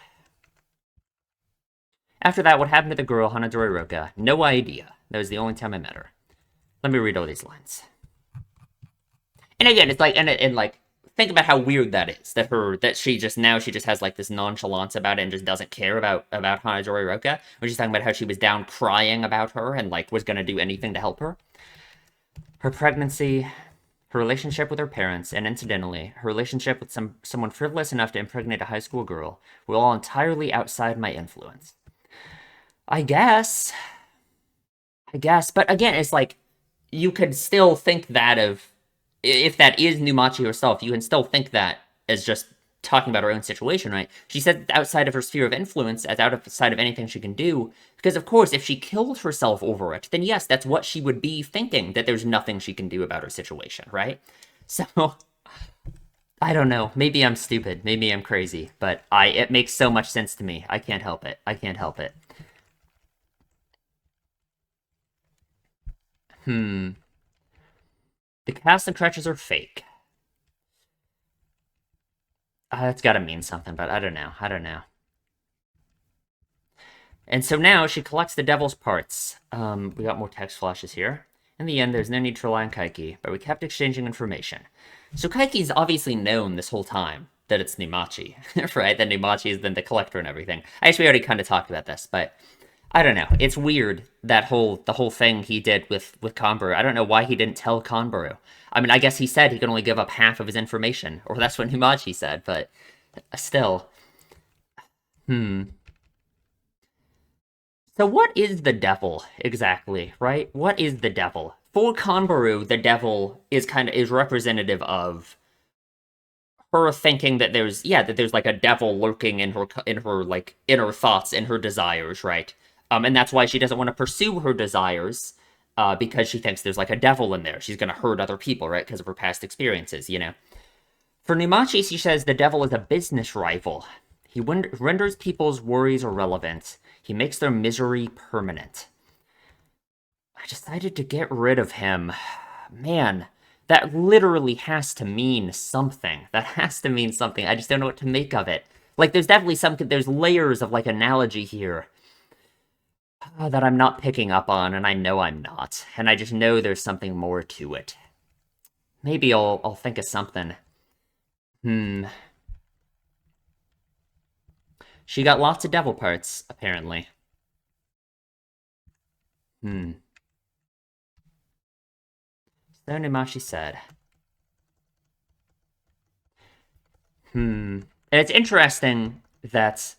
After that, what happened to the girl, Hanadori Roka? No idea. That was the only time I met her. Let me read all these lines. And again, it's like, and like, think about how weird that is. That she just has like this nonchalance about it and just doesn't care about Hanadori Roka. When she's talking about how she was down crying about her and like was gonna do anything to help her. Her pregnancy, her relationship with her parents, and incidentally, her relationship with someone frivolous enough to impregnate a high school girl were all entirely outside my influence. I guess. But again, it's like, you could still think that of, if that is Numachi herself, you can still think that as just talking about her own situation, right? She said outside of her sphere of influence, as outside of anything she can do, because of course, if she killed herself over it, then yes, that's what she would be thinking, that there's nothing she can do about her situation, right? So, I don't know. Maybe I'm stupid. Maybe I'm crazy, but it makes so much sense to me. I can't help it. I can't help it. Hmm. The cast and crutches are fake. That's gotta mean something, but I don't know. I don't know. And so now she collects the devil's parts. We got more text flashes here. In the end, there's no need to rely on Kaiki, but we kept exchanging information. So Kaiki's obviously known this whole time that it's Numachi, right? That Numachi is then the collector and everything. I guess we already kind of talked about this, but I don't know. It's weird, the whole thing he did with Kanbaru. I don't know why he didn't tell Kanbaru. I mean, I guess he said he could only give up half of his information, or that's what Numachi said, but still. Hmm. So what is the devil exactly, right? What is the devil? for Kanbaru, the devil is representative of her thinking that there's like a devil lurking in her like inner thoughts and her desires, right? And that's why she doesn't want to pursue her desires, because she thinks there's like a devil in there. She's gonna hurt other people, right? Because of her past experiences, you know. For Numachi, she says the devil is a business rival. He renders people's worries irrelevant. He makes their misery permanent. I decided to get rid of him. Man, that literally has to mean something. That has to mean something. I just don't know what to make of it. Like, there's definitely there's layers of, like, analogy here that I'm not picking up on, and I know I'm not. And I just know there's something more to it. Maybe I'll think of something. She got lots of devil parts, apparently. So Numachi said. And it's interesting that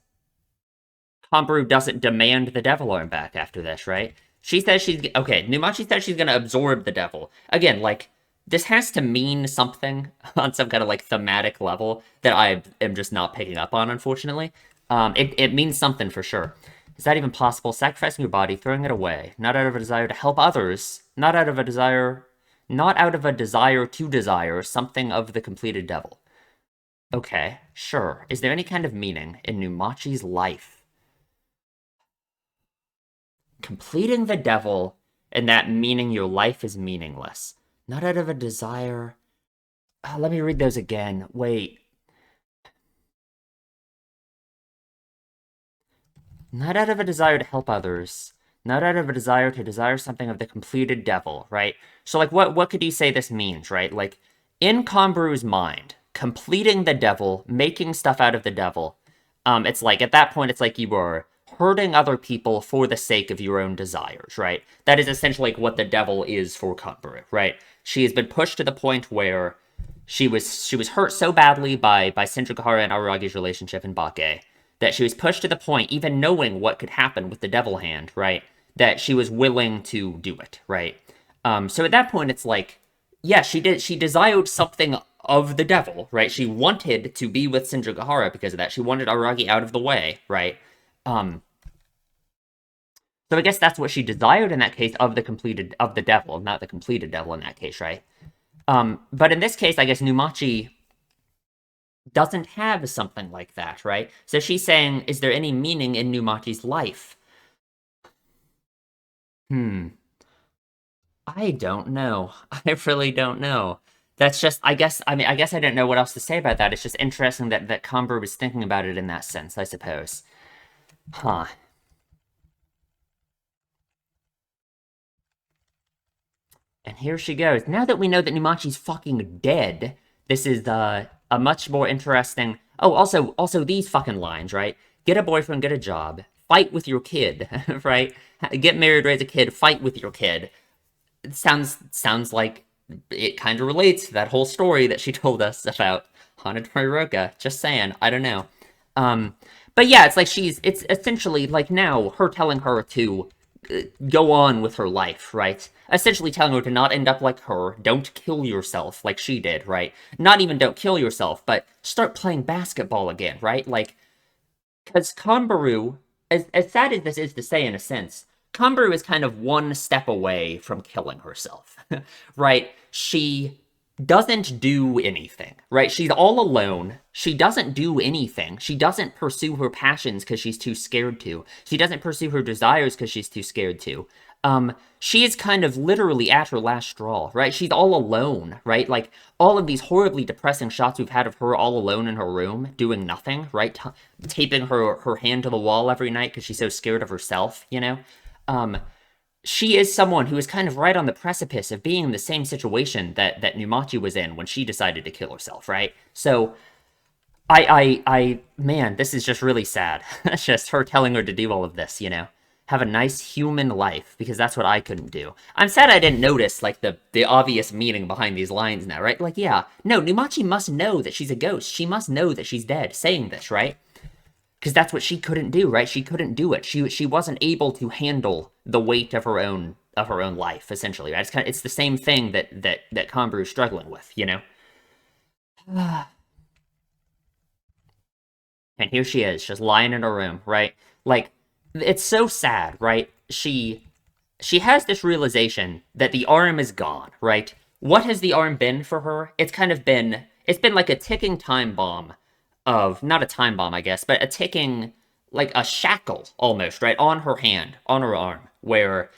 Kanbaru doesn't demand the devil arm back after this, right? She says Numachi says she's gonna absorb the devil. Again, like, this has to mean something on some kind of, like, thematic level that I am just not picking up on, unfortunately. It means something for sure. Is that even possible? Sacrificing your body, throwing it away, not out of a desire to help others, not out of a desire to desire something of the completed devil. Okay, sure. Is there any kind of meaning in Numachi's life? Completing the devil, and that meaning your life is meaningless. Not out of a desire... let me read those again. Wait. Not out of a desire to help others. Not out of a desire to desire something of the completed devil, right? So, like, what could you say this means, right? Like, in Kanbaru's mind, completing the devil, making stuff out of the devil, it's like, at that point, it's like you were hurting other people for the sake of your own desires, right? That is essentially like what the devil is for Kanbaru, right? She has been pushed to the point where she was hurt so badly by Shinjugahara and Aragi's relationship in Bake that she was pushed to the point, even knowing what could happen with the devil hand, right? That she was willing to do it, right? So at that point, it's like, yeah, she desired something of the devil, right? She wanted to be with Shinjugahara because of that. She wanted Aragi out of the way, right? So I guess that's what she desired in that case of the devil, not the completed devil in that case, right? But in this case, I guess Numachi doesn't have something like that, right? So she's saying, is there any meaning in Numachi's life? I don't know. I really don't know. That's just, I guess I didn't know what else to say about that. It's just interesting that Kanbaru was thinking about it in that sense, I suppose. Huh. And here she goes. Now that we know that Numachi's fucking dead, this is a much more interesting... Oh, also these fucking lines, right? Get a boyfriend, get a job, fight with your kid, right? Get married, raise a kid, fight with your kid. It sounds like it kind of relates to that whole story that she told us about Hanamonogatari Roka. Just saying, I don't know. But yeah, it's like it's essentially like now her telling her to go on with her life, right? Essentially telling her to not end up like her, don't kill yourself like she did, right? Not even don't kill yourself, but start playing basketball again, right? Like, because Kanbaru, as sad as this is to say in a sense, Kanbaru is kind of one step away from killing herself, right? She doesn't do anything, right? She's all alone. She doesn't do anything. She doesn't pursue her passions because she's too scared to. She doesn't pursue her desires because she's too scared to. She is kind of literally at her last straw, right? She's all alone, right? Like, all of these horribly depressing shots we've had of her all alone in her room, doing nothing, right? Taping her hand to the wall every night because she's so scared of herself, you know? She is someone who is kind of right on the precipice of being in the same situation that Numachi was in when she decided to kill herself, right? So, man, this is just really sad. It's just her telling her to do all of this, you know? Have a nice human life, because that's what I couldn't do. I'm sad I didn't notice, like, the obvious meaning behind these lines now, right? Like, yeah, no, Numachi must know that she's a ghost. She must know that she's dead, saying this, right? Because that's what she couldn't do, right? She couldn't do it. She wasn't able to handle the weight of her own of her own life, essentially. Right? It's the same thing that Kanbaru is struggling with, you know. And here she is, just lying in her room, right? Like, it's so sad, right? She has this realization that the arm is gone, right? What has the arm been for her? It's been like a ticking time bomb of not a time bomb, I guess, but a ticking like a shackle almost, right? On her hand, on her arm, where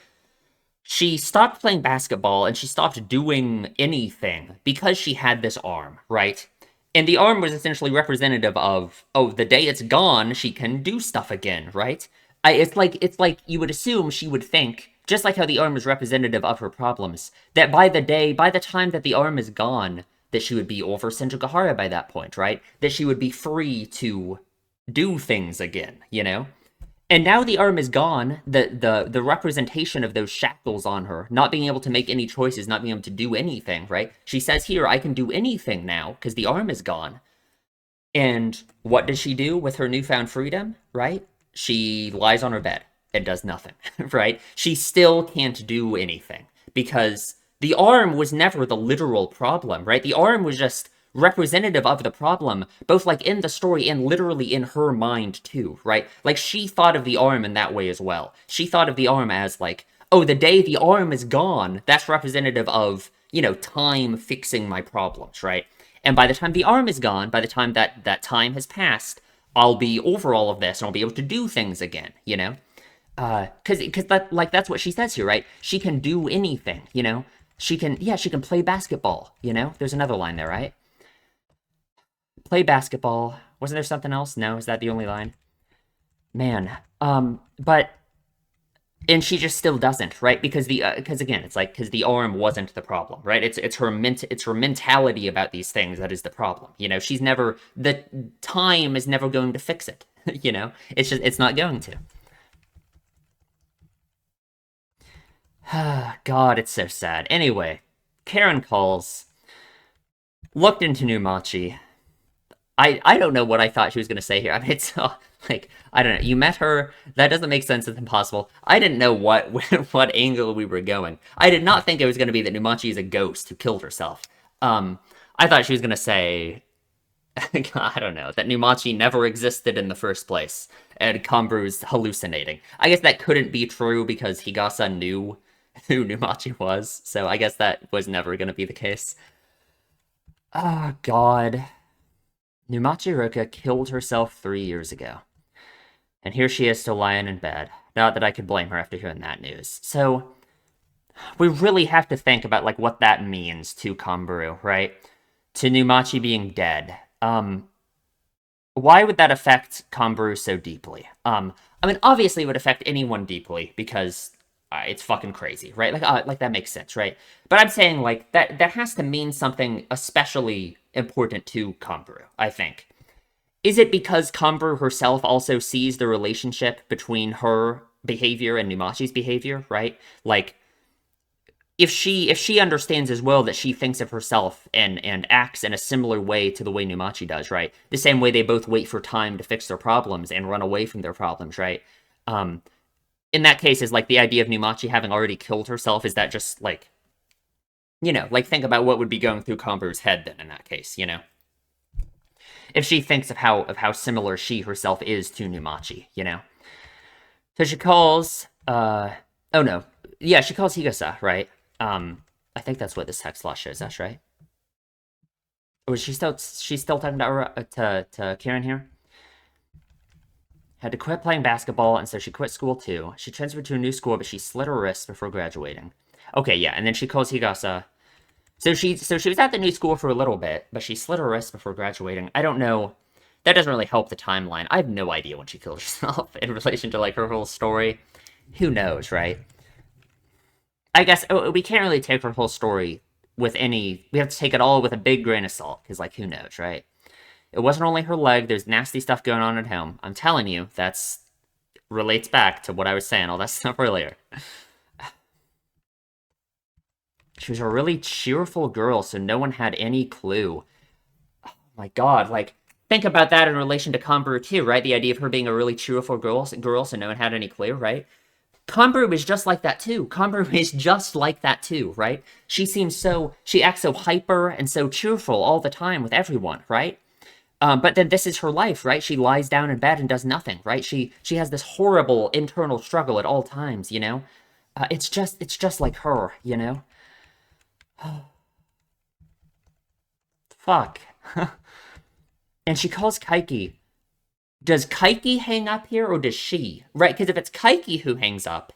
she stopped playing basketball and she stopped doing anything because she had this arm, right? And the arm was essentially representative of, oh, the day it's gone, she can do stuff again, right? It's like you would assume she would think, just like how the arm is representative of her problems, that by the time that the arm is gone, that she would be over Senjugahara by that point, right? That she would be free to do things again, you know? And now the arm is gone. The representation of those shackles on her, not being able to make any choices, not being able to do anything, right? She says here, I can do anything now because the arm is gone. And what does she do with her newfound freedom, right? She lies on her bed and does nothing, right? She still can't do anything because the arm was never the literal problem, right? The arm was just representative of the problem, both like in the story and literally in her mind too, right? Like she thought of the arm in that way as well. She thought of the arm as like, oh, the day the arm is gone, that's representative of, you know, time fixing my problems, right? And by the time the arm is gone, by the time that time has passed, I'll be over all of this and I'll be able to do things again, you know? Because that's what she says here, right? She can do anything, you know? She can play basketball, you know? There's another line there, right? Play basketball. Wasn't there something else? No, is that the only line? Man, but and she just still doesn't, right? Because because again, it's like because the arm wasn't the problem, right? It's her mentality about these things that is the problem. You know, she's never the time is never going to fix it. You know, it's not going to. God, it's so sad. Anyway, Karen calls, looked into Numachi. I don't know what I thought she was gonna say here. I mean, it's like I don't know. You met her. That doesn't make sense. It's impossible. I didn't know what what angle we were going. I did not think it was gonna be that Numachi is a ghost who killed herself. I thought she was gonna say, I don't know, that Numachi never existed in the first place and Kanbaru's hallucinating. I guess that couldn't be true because Higasa knew who Numachi was, so I guess that was never gonna be the case. Oh God. Numachi Ruka killed herself 3 years ago. And here she is still lying in bed. Not that I could blame her after hearing that news. So, we really have to think about, like, what that means to Kanbaru, right? To Numachi being dead. Why would that affect Kanbaru so deeply? I mean, obviously it would affect anyone deeply, because it's fucking crazy, right? Like that makes sense, right? But I'm saying, like, that has to mean something especially important to Kanbaru, I think. Is it because Kanbaru herself also sees the relationship between her behavior and Numachi's behavior, right? Like, if she understands as well that she thinks of herself and acts in a similar way to the way Numachi does, right? The same way they both wait for time to fix their problems and run away from their problems, right? Um, in that case, is like the idea of Numachi having already killed herself, is that just like, you know, like think about what would be going through Kanbaru's head then in that case, you know? If she thinks of how similar she herself is to Numachi, you know? So she calls oh no. Yeah, she calls Higasa, right? I think that's what this text loss shows us, right? Or was she's still talking to Karen here? Had to quit playing basketball, and so she quit school too. She transferred to a new school, but she slit her wrist before graduating. Okay, yeah, and then she calls Higasa. So she was at the new school for a little bit, but she slit her wrist before graduating. I don't know. That doesn't really help the timeline. I have no idea when she killed herself in relation to like her whole story. Who knows, right? I guess we can't really take her whole story with any. We have to take it all with a big grain of salt, because like who knows, right? It wasn't only her leg. There's nasty stuff going on at home. I'm telling you, that's relates back to what I was saying, all that stuff earlier. She was a really cheerful girl, so no one had any clue. Oh my God, like think about that in relation to Kanbaru too, right? The idea of her being a really cheerful girl, so no one had any clue, right? Kanbaru is just like that too. Kanbaru is just like that too, right? She acts so hyper and so cheerful all the time with everyone, right? But then this is her life, right? She lies down in bed and does nothing, right? She has this horrible internal struggle at all times, you know? It's just like her, you know? Fuck. And she calls Kaiki. Does Kaiki hang up here or does she? Right, because if it's Kaiki who hangs up,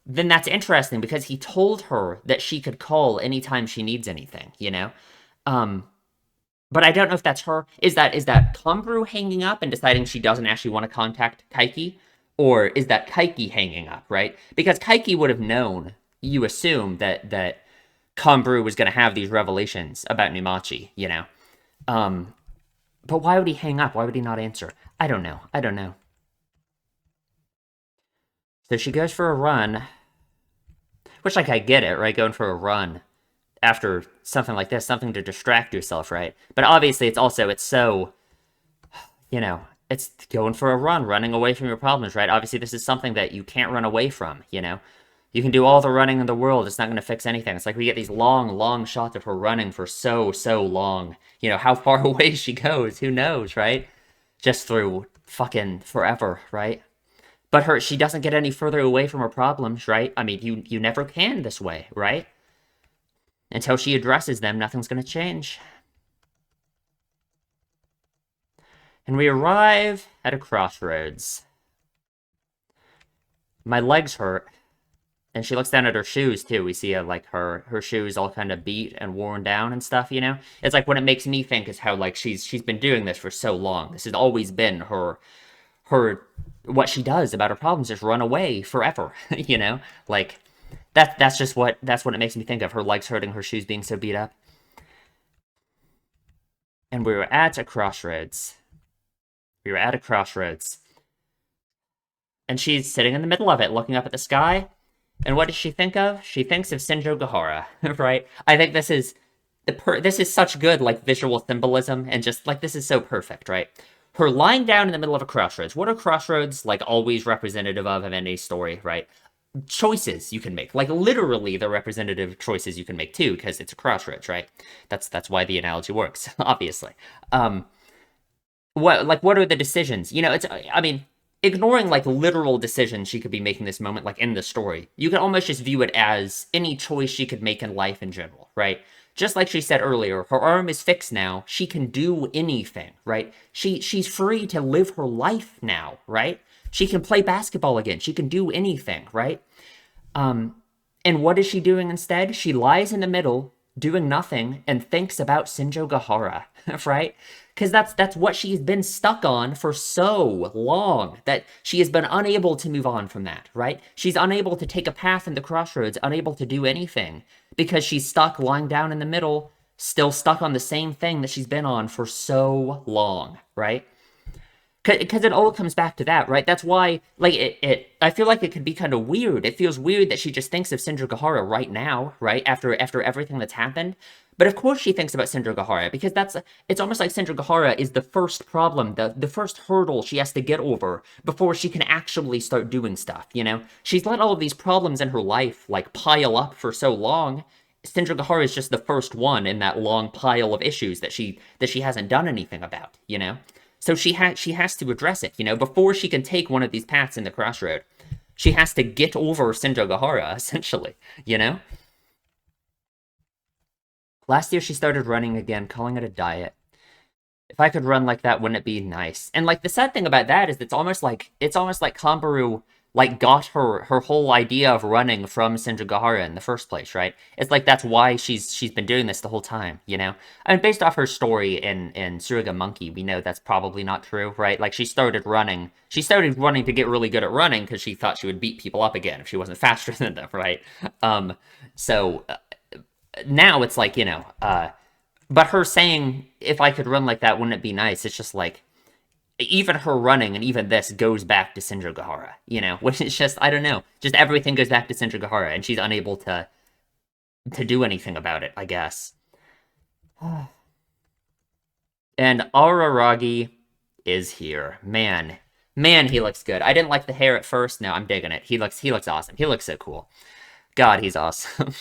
then that's interesting because he told her that she could call anytime she needs anything, you know? Um, but I don't know if that's her. Is that Tombrew hanging up and deciding she doesn't actually want to contact Kaiki? Or is that Kaiki hanging up, right? Because Kaiki would have known, you assume, that Tombrew was going to have these revelations about Numachi, you know? Um, but why would he hang up? Why would he not answer? I don't know. I don't know. So she goes for a run, which, like, I get it, right? Going for a run after something like this, something to distract yourself, right? But obviously, it's so, you know, it's going for a run, running away from your problems, right? Obviously, this is something that you can't run away from, you know? You can do all the running in the world, it's not going to fix anything. It's like we get these long, long shots of her running for so, so long. You know, how far away she goes, who knows, right? Just through fucking forever, right? But she doesn't get any further away from her problems, right? I mean, you never can this way, right? Until she addresses them, nothing's going to change. And we arrive at a crossroads. My legs hurt. And she looks down at her shoes, too. We see, like, her shoes all kind of beat and worn down and stuff, you know? It's like, what it makes me think is how, like, she's been doing this for so long. This has always been her what she does about her problems is run away forever, you know? Like, that's what it makes me think of. Her legs hurting, her shoes being so beat up. And we were at a crossroads. We were at a crossroads. And she's sitting in the middle of it, looking up at the sky. And what does she think of? She thinks of Shinjo Gahara, right? I think this is such good, like, visual symbolism, and just, like, this is so perfect, right? Her lying down in the middle of a crossroads. What are crossroads, like, always representative of any story, right? Choices you can make. Like, literally the representative choices you can make, too, because it's a crossroads, right? That's why the analogy works, obviously. Um, what are the decisions? You know, I mean, ignoring, like, literal decisions she could be making this moment, like, in the story, you can almost just view it as any choice she could make in life in general, right? Just like she said earlier, her arm is fixed now. She can do anything, right? She's free to live her life now, right? She can play basketball again. She can do anything, right? Um, and what is she doing instead? She lies in the middle, doing nothing, and thinks about Shinjo Gahara, right? Because that's what she's been stuck on for so long, that she has been unable to move on from that, right? She's unable to take a path in the crossroads, unable to do anything, because she's stuck lying down in the middle, still stuck on the same thing that she's been on for so long, right? Because it all comes back to that, right? That's why, like, I feel like it could be kind of weird. It feels weird that she just thinks of Sindra Gahara right now, right? After everything that's happened. But of course she thinks about Sindra Gahara, because it's almost like Sindra Gahara is the first problem, the first hurdle she has to get over before she can actually start doing stuff, you know? She's let all of these problems in her life, like, pile up for so long. Sindra Gahara is just the first one in that long pile of issues that she hasn't done anything about, you know? So she has to address it, you know, before she can take one of these paths in the crossroad. She has to get over Shinjo Gahara, essentially, you know? Last year she started running again, calling it a diet. If I could run like that, wouldn't it be nice? And, like, the sad thing about that is it's almost like Kambaru, like, got her whole idea of running from Senjugahara in the first place, right? It's like that's why she's been doing this the whole time, you know? I mean, based off her story in Suruga Monkey, we know that's probably not true, right? Like, she started running to get really good at running because she thought she would beat people up again if she wasn't faster than them, right? Um, so now it's like, but her saying, if I could run like that, wouldn't it be nice? It's just like, even her running and even this goes back to Sindra Gahara, you know? Which is just, I don't know. Just everything goes back to Sindra Gahara, and she's unable to do anything about it, I guess. And Araragi is here. Man, Man, he looks good. I didn't like the hair at first. No, I'm digging it. He looks awesome. He looks so cool. God, he's awesome.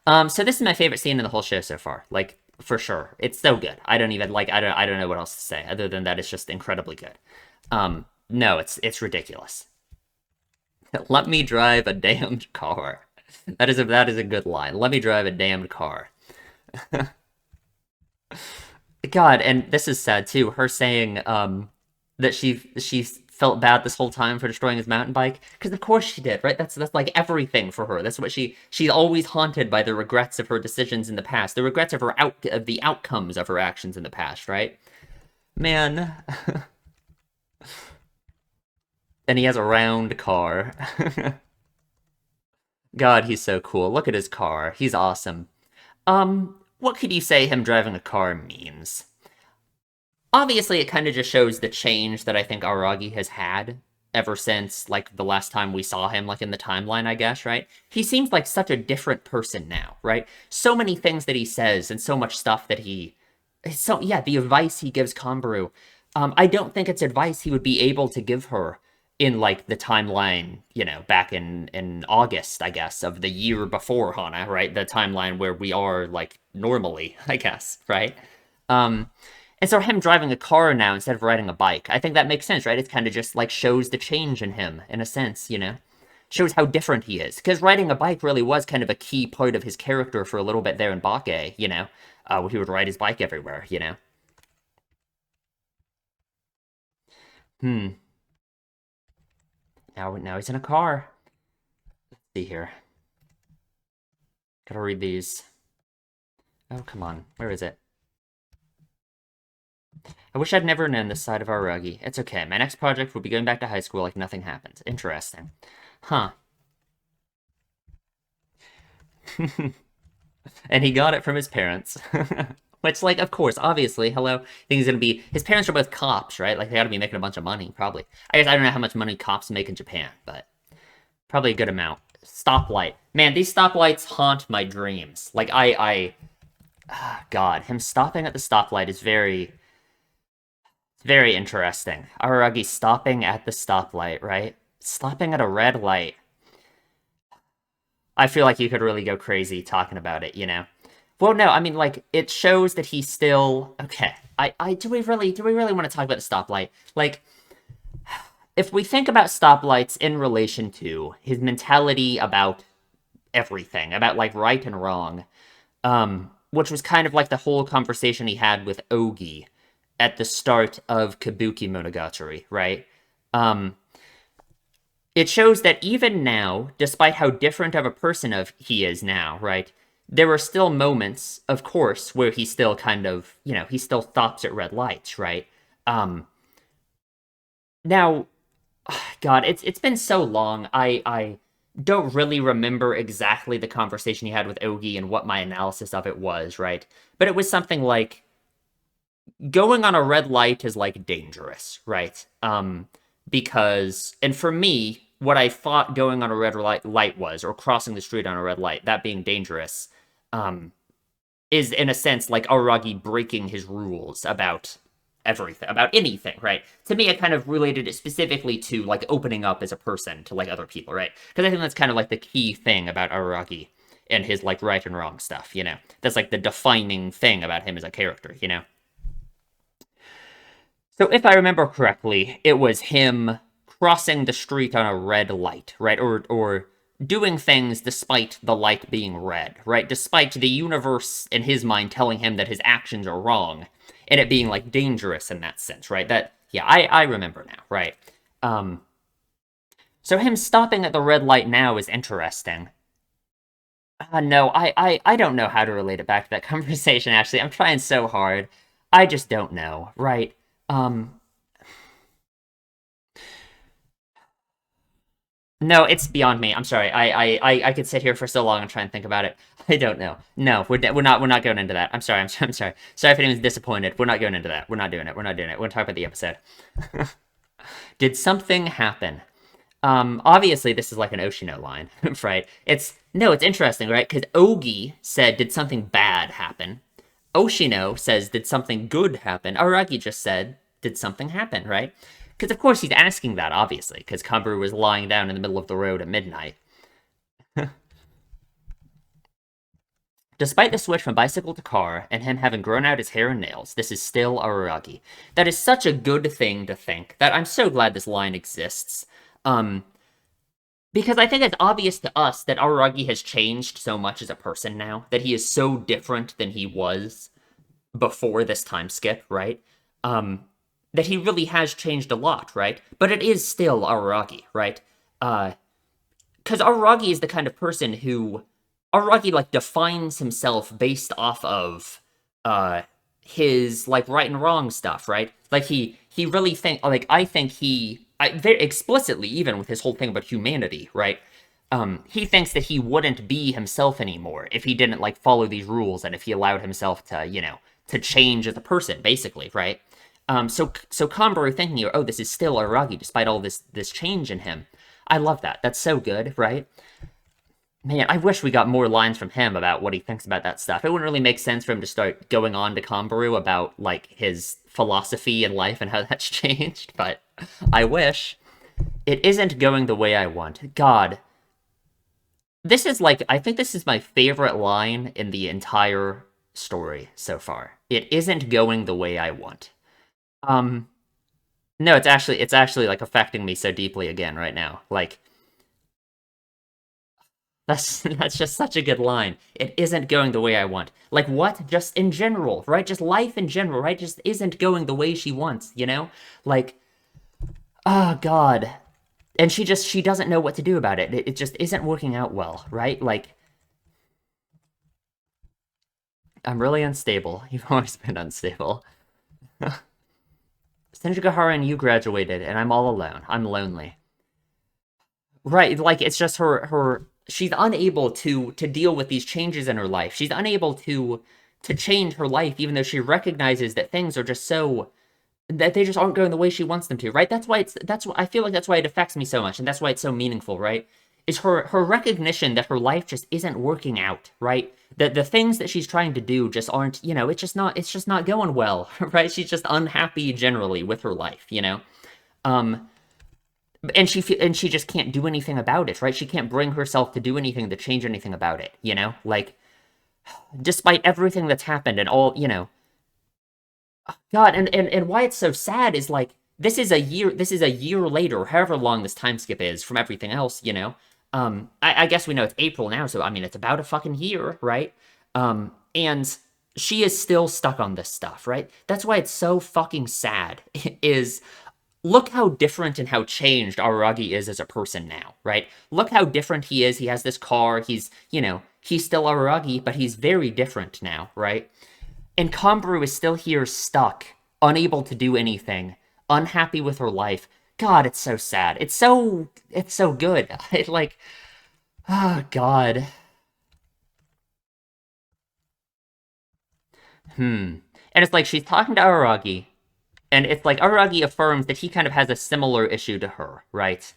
So this is my favorite scene in the whole show so far. Like, for sure. It's so good. I don't even like I don't know what else to say other than that it's just incredibly good. No, it's ridiculous. Let me drive a damned car. That is a good line. Let me drive a damned car. God, and this is sad too. Her saying that she felt bad this whole time for destroying his mountain bike because of course she did, right? That's like everything for her. That's what she's always haunted by the regrets of her decisions in the past, the regrets of of the outcomes of her actions in the past, right? Man, and he has a round car. God, he's so cool. Look at his car. He's awesome. What could you say him driving a car means? Obviously, it kind of just shows the change that I think Aragi has had ever since, like, the last time we saw him, like, in the timeline, I guess, right? He seems like such a different person now, right? So many things that he says and so much stuff that he... So, yeah, the advice he gives Kombaru, I don't think it's advice he would be able to give her in, like, the timeline, back in August, I guess, of the year before Hana, right? The timeline where we are, like, normally, I guess, right? Um, and so him driving a car now instead of riding a bike, I think that makes sense, right? It's kind of just like shows the change in him in a sense, shows how different he is. Because riding a bike really was kind of a key part of his character for a little bit there in Bake, where he would ride his bike everywhere. Hmm. Now he's in a car. Let's see here. Gotta read these. Oh, come on. Where is it? I wish I'd never known this side of Aragi. It's okay. My next project will be going back to high school like nothing happened. Interesting. Huh. And he got it from his parents. Which, like, of course, obviously, hello, I think he's gonna be... His parents are both cops, right? Like, they gotta be making a bunch of money, probably. I guess I don't know how much money cops make in Japan, but probably a good amount. Stoplight. Man, these stoplights haunt my dreams. Like, God, him stopping at the stoplight is very interesting. Aragi stopping at the stoplight, right? Stopping at a red light. I feel like you could really go crazy talking about it. Well, no, I mean, like, it shows that he's still... Okay, do we really want to talk about the stoplight? Like, if we think about stoplights in relation to his mentality about everything, about, like, right and wrong, which was kind of like the whole conversation he had with Ogi at the start of Kabuki Monogatari, right? It shows that even now, despite how different of a person he is now, right? There are still moments, of course, where he still kind of, he still stops at red lights, right? Now, God, it's been so long. I don't really remember exactly the conversation he had with Ogi and what my analysis of it was, right? But it was something like going on a red light is like dangerous, right? Because, and for me, what I thought going on a red light was, or crossing the street on a red light, that being dangerous, is in a sense like Aragi breaking his rules about everything, about anything, right? To me, I kind of related it specifically to like opening up as a person to like other people, right? Because I think that's kind of like the key thing about Aragi and his like right and wrong stuff. That's like the defining thing about him as a character. So if I remember correctly, it was him crossing the street on a red light, right? Or doing things despite the light being red, right? Despite the universe in his mind telling him that his actions are wrong, and it being like dangerous in that sense, right? Yeah, I remember now, right? So him stopping at the red light now is interesting. No, I don't know how to relate it back to that conversation, actually. I'm trying so hard. I just don't know, right? Um, no, it's beyond me. I'm sorry. I could sit here for so long and try and think about it. I don't know. No, we're not going into that. I'm sorry. I'm sorry. Sorry if anyone's disappointed. We're not going into that. We're not doing it. We're not doing it. We're gonna talk about the episode. Did something happen? Obviously this is like an Oshino line, right? It's interesting, right? Because Ogi said, "Did something bad happen?" Oshino says, "Did something good happen?" Araki just said, "Did something happen?" Right? Because of course he's asking that, obviously, because Kaburu was lying down in the middle of the road at midnight. Despite the switch from bicycle to car, and him having grown out his hair and nails, this is still Araragi. That is such a good thing to think, that I'm so glad this line exists. Um, because I think it's obvious to us that Araragi has changed so much as a person now, that he is so different than he was before this time skip, right? That he really has changed a lot, right? But it is still Araragi, right? Because Araragi is the kind of person who Araki like defines himself based off of uh his like right and wrong stuff, right? Like he really think like I think very explicitly, even with his whole thing about humanity, right? He thinks that he wouldn't be himself anymore if he didn't like follow these rules and if he allowed himself to, to change as a person, basically, right? So Kanbaru thinking, oh, this is still Araki despite all this change in him. I love that. That's so good, right? Man, I wish we got more lines from him about what he thinks about that stuff. It wouldn't really make sense for him to start going on to Kanbaru about, like, his philosophy in life and how that's changed, but I wish. It isn't going the way I want. God. This is, like, I think this is my favorite line in the entire story so far. It isn't going the way I want. Um, no, it's actually, like, affecting me so deeply again right now. Like, that's just such a good line. It isn't going the way I want. Like what? Just in general, right? Just life in general, right? Just isn't going the way she wants, you know? Like, oh God. And she doesn't know what to do about it. It just isn't working out well, right? Like, I'm really unstable. You've always been unstable. Senjugahara and you graduated, and I'm all alone. I'm lonely. Right, like it's just her she's unable to deal with these changes in her life. She's unable to change her life even though she recognizes that things are just so that they just aren't going the way she wants them to, right? That's why I feel like that's why it affects me so much and that's why it's so meaningful, right? Is her recognition that her life just isn't working out, right? That the things that she's trying to do just aren't, it's just not going well, right? She's just unhappy generally with her life, you know? Um and she just can't do anything about it, right? She can't bring herself to do anything to change anything about it, you know? Like, despite everything that's happened and all, God, and why it's so sad is like this is a year later, however long this time skip is from everything else, you know? I guess we know it's April now, so I mean it's about a fucking year, right? And she is still stuck on this stuff, right? That's why it's so fucking sad, is look how different and how changed Araragi is as a person now, right? Look how different he is. He has this car. He's still Araragi, but he's very different now, right? And Kanbaru is still here stuck, unable to do anything, unhappy with her life. God, it's so sad. It's so good. It like, oh God. And it's like she's talking to Araragi, and it's like Araragi affirms that he kind of has a similar issue to her, right?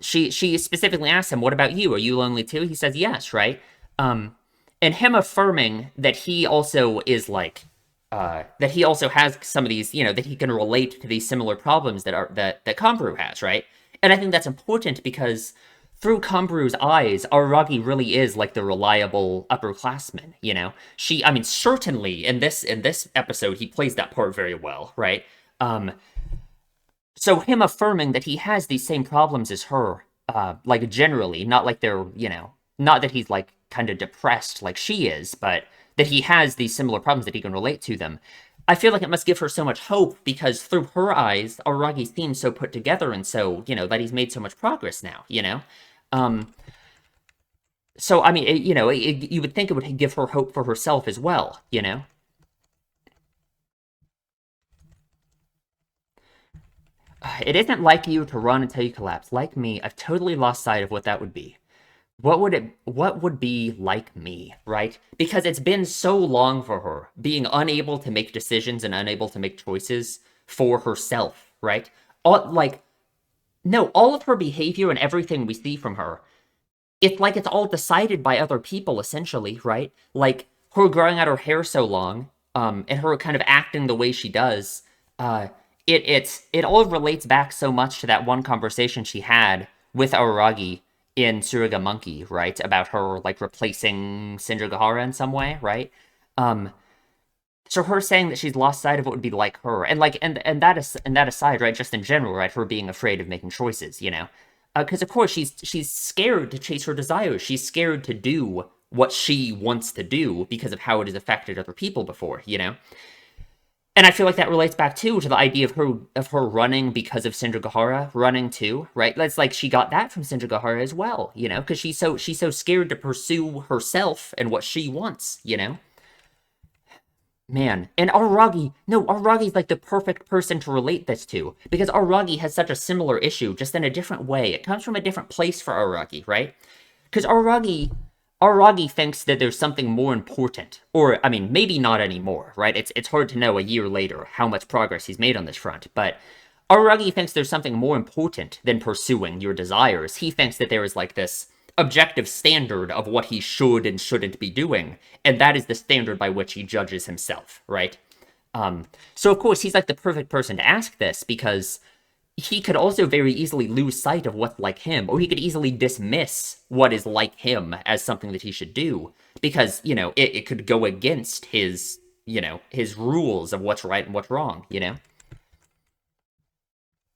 She specifically asks him, "What about you? Are you lonely too?" He says, "Yes," right? Um, and him affirming that he also is like, that he also has some of these, that he can relate to these similar problems that Kanbaru has, right? And I think that's important because through Kamburu's eyes, Araragi really is like the reliable upperclassman, you know? I mean, certainly in this episode, he plays that part very well, right? Um, so him affirming that he has these same problems as her, like generally, not like they're, not that he's like kind of depressed like she is, but that he has these similar problems that he can relate to them. I feel like it must give her so much hope because through her eyes, Aragi seems so put together and so, that he's made so much progress now, you know? Um, so, I mean, you would think it would give her hope for herself as well, you know? It isn't like you to run until you collapse. Like me, I've totally lost sight of what that would be. What would be like me, right? Because it's been so long for her being unable to make decisions and unable to make choices for herself, right? Like, no, all of her behavior and everything we see from her, it's like it's all decided by other people, essentially, right? Like her growing out her hair so long, and her kind of acting the way she does, uh, it all relates back so much to that one conversation she had with Araragi in Suruga Monkey, right? About her like replacing Shinjogahara in some way, right? Um, so her saying that she's lost sight of what would be like her, and like and that aside, right? Just in general, right? Her being afraid of making choices, you know, because of course she's scared to chase her desires. She's scared to do what she wants to do because of how it has affected other people before, you know. And I feel like that relates back too to the idea of her running because of Shinjogahara, running too, right? That's like she got that from Shinjogahara as well, you know, because she's so scared to pursue herself and what she wants, you know. Man, and Aragi, no, Aragi's like the perfect person to relate this to because Aragi has such a similar issue, just in a different way. It comes from a different place for Aragi, right? Because Aragi thinks that there's something more important, or I mean, maybe not anymore, right? It's hard to know a year later how much progress he's made on this front, but Aragi thinks there's something more important than pursuing your desires. He thinks that there is like this objective standard of what he should and shouldn't be doing, and that is the standard by which he judges himself, right? So of course he's like the perfect person to ask this because he could also very easily lose sight of what's like him, or he could easily dismiss what is like him as something that he should do, because, you know, it could go against his, you know, his rules of what's right and what's wrong, you know?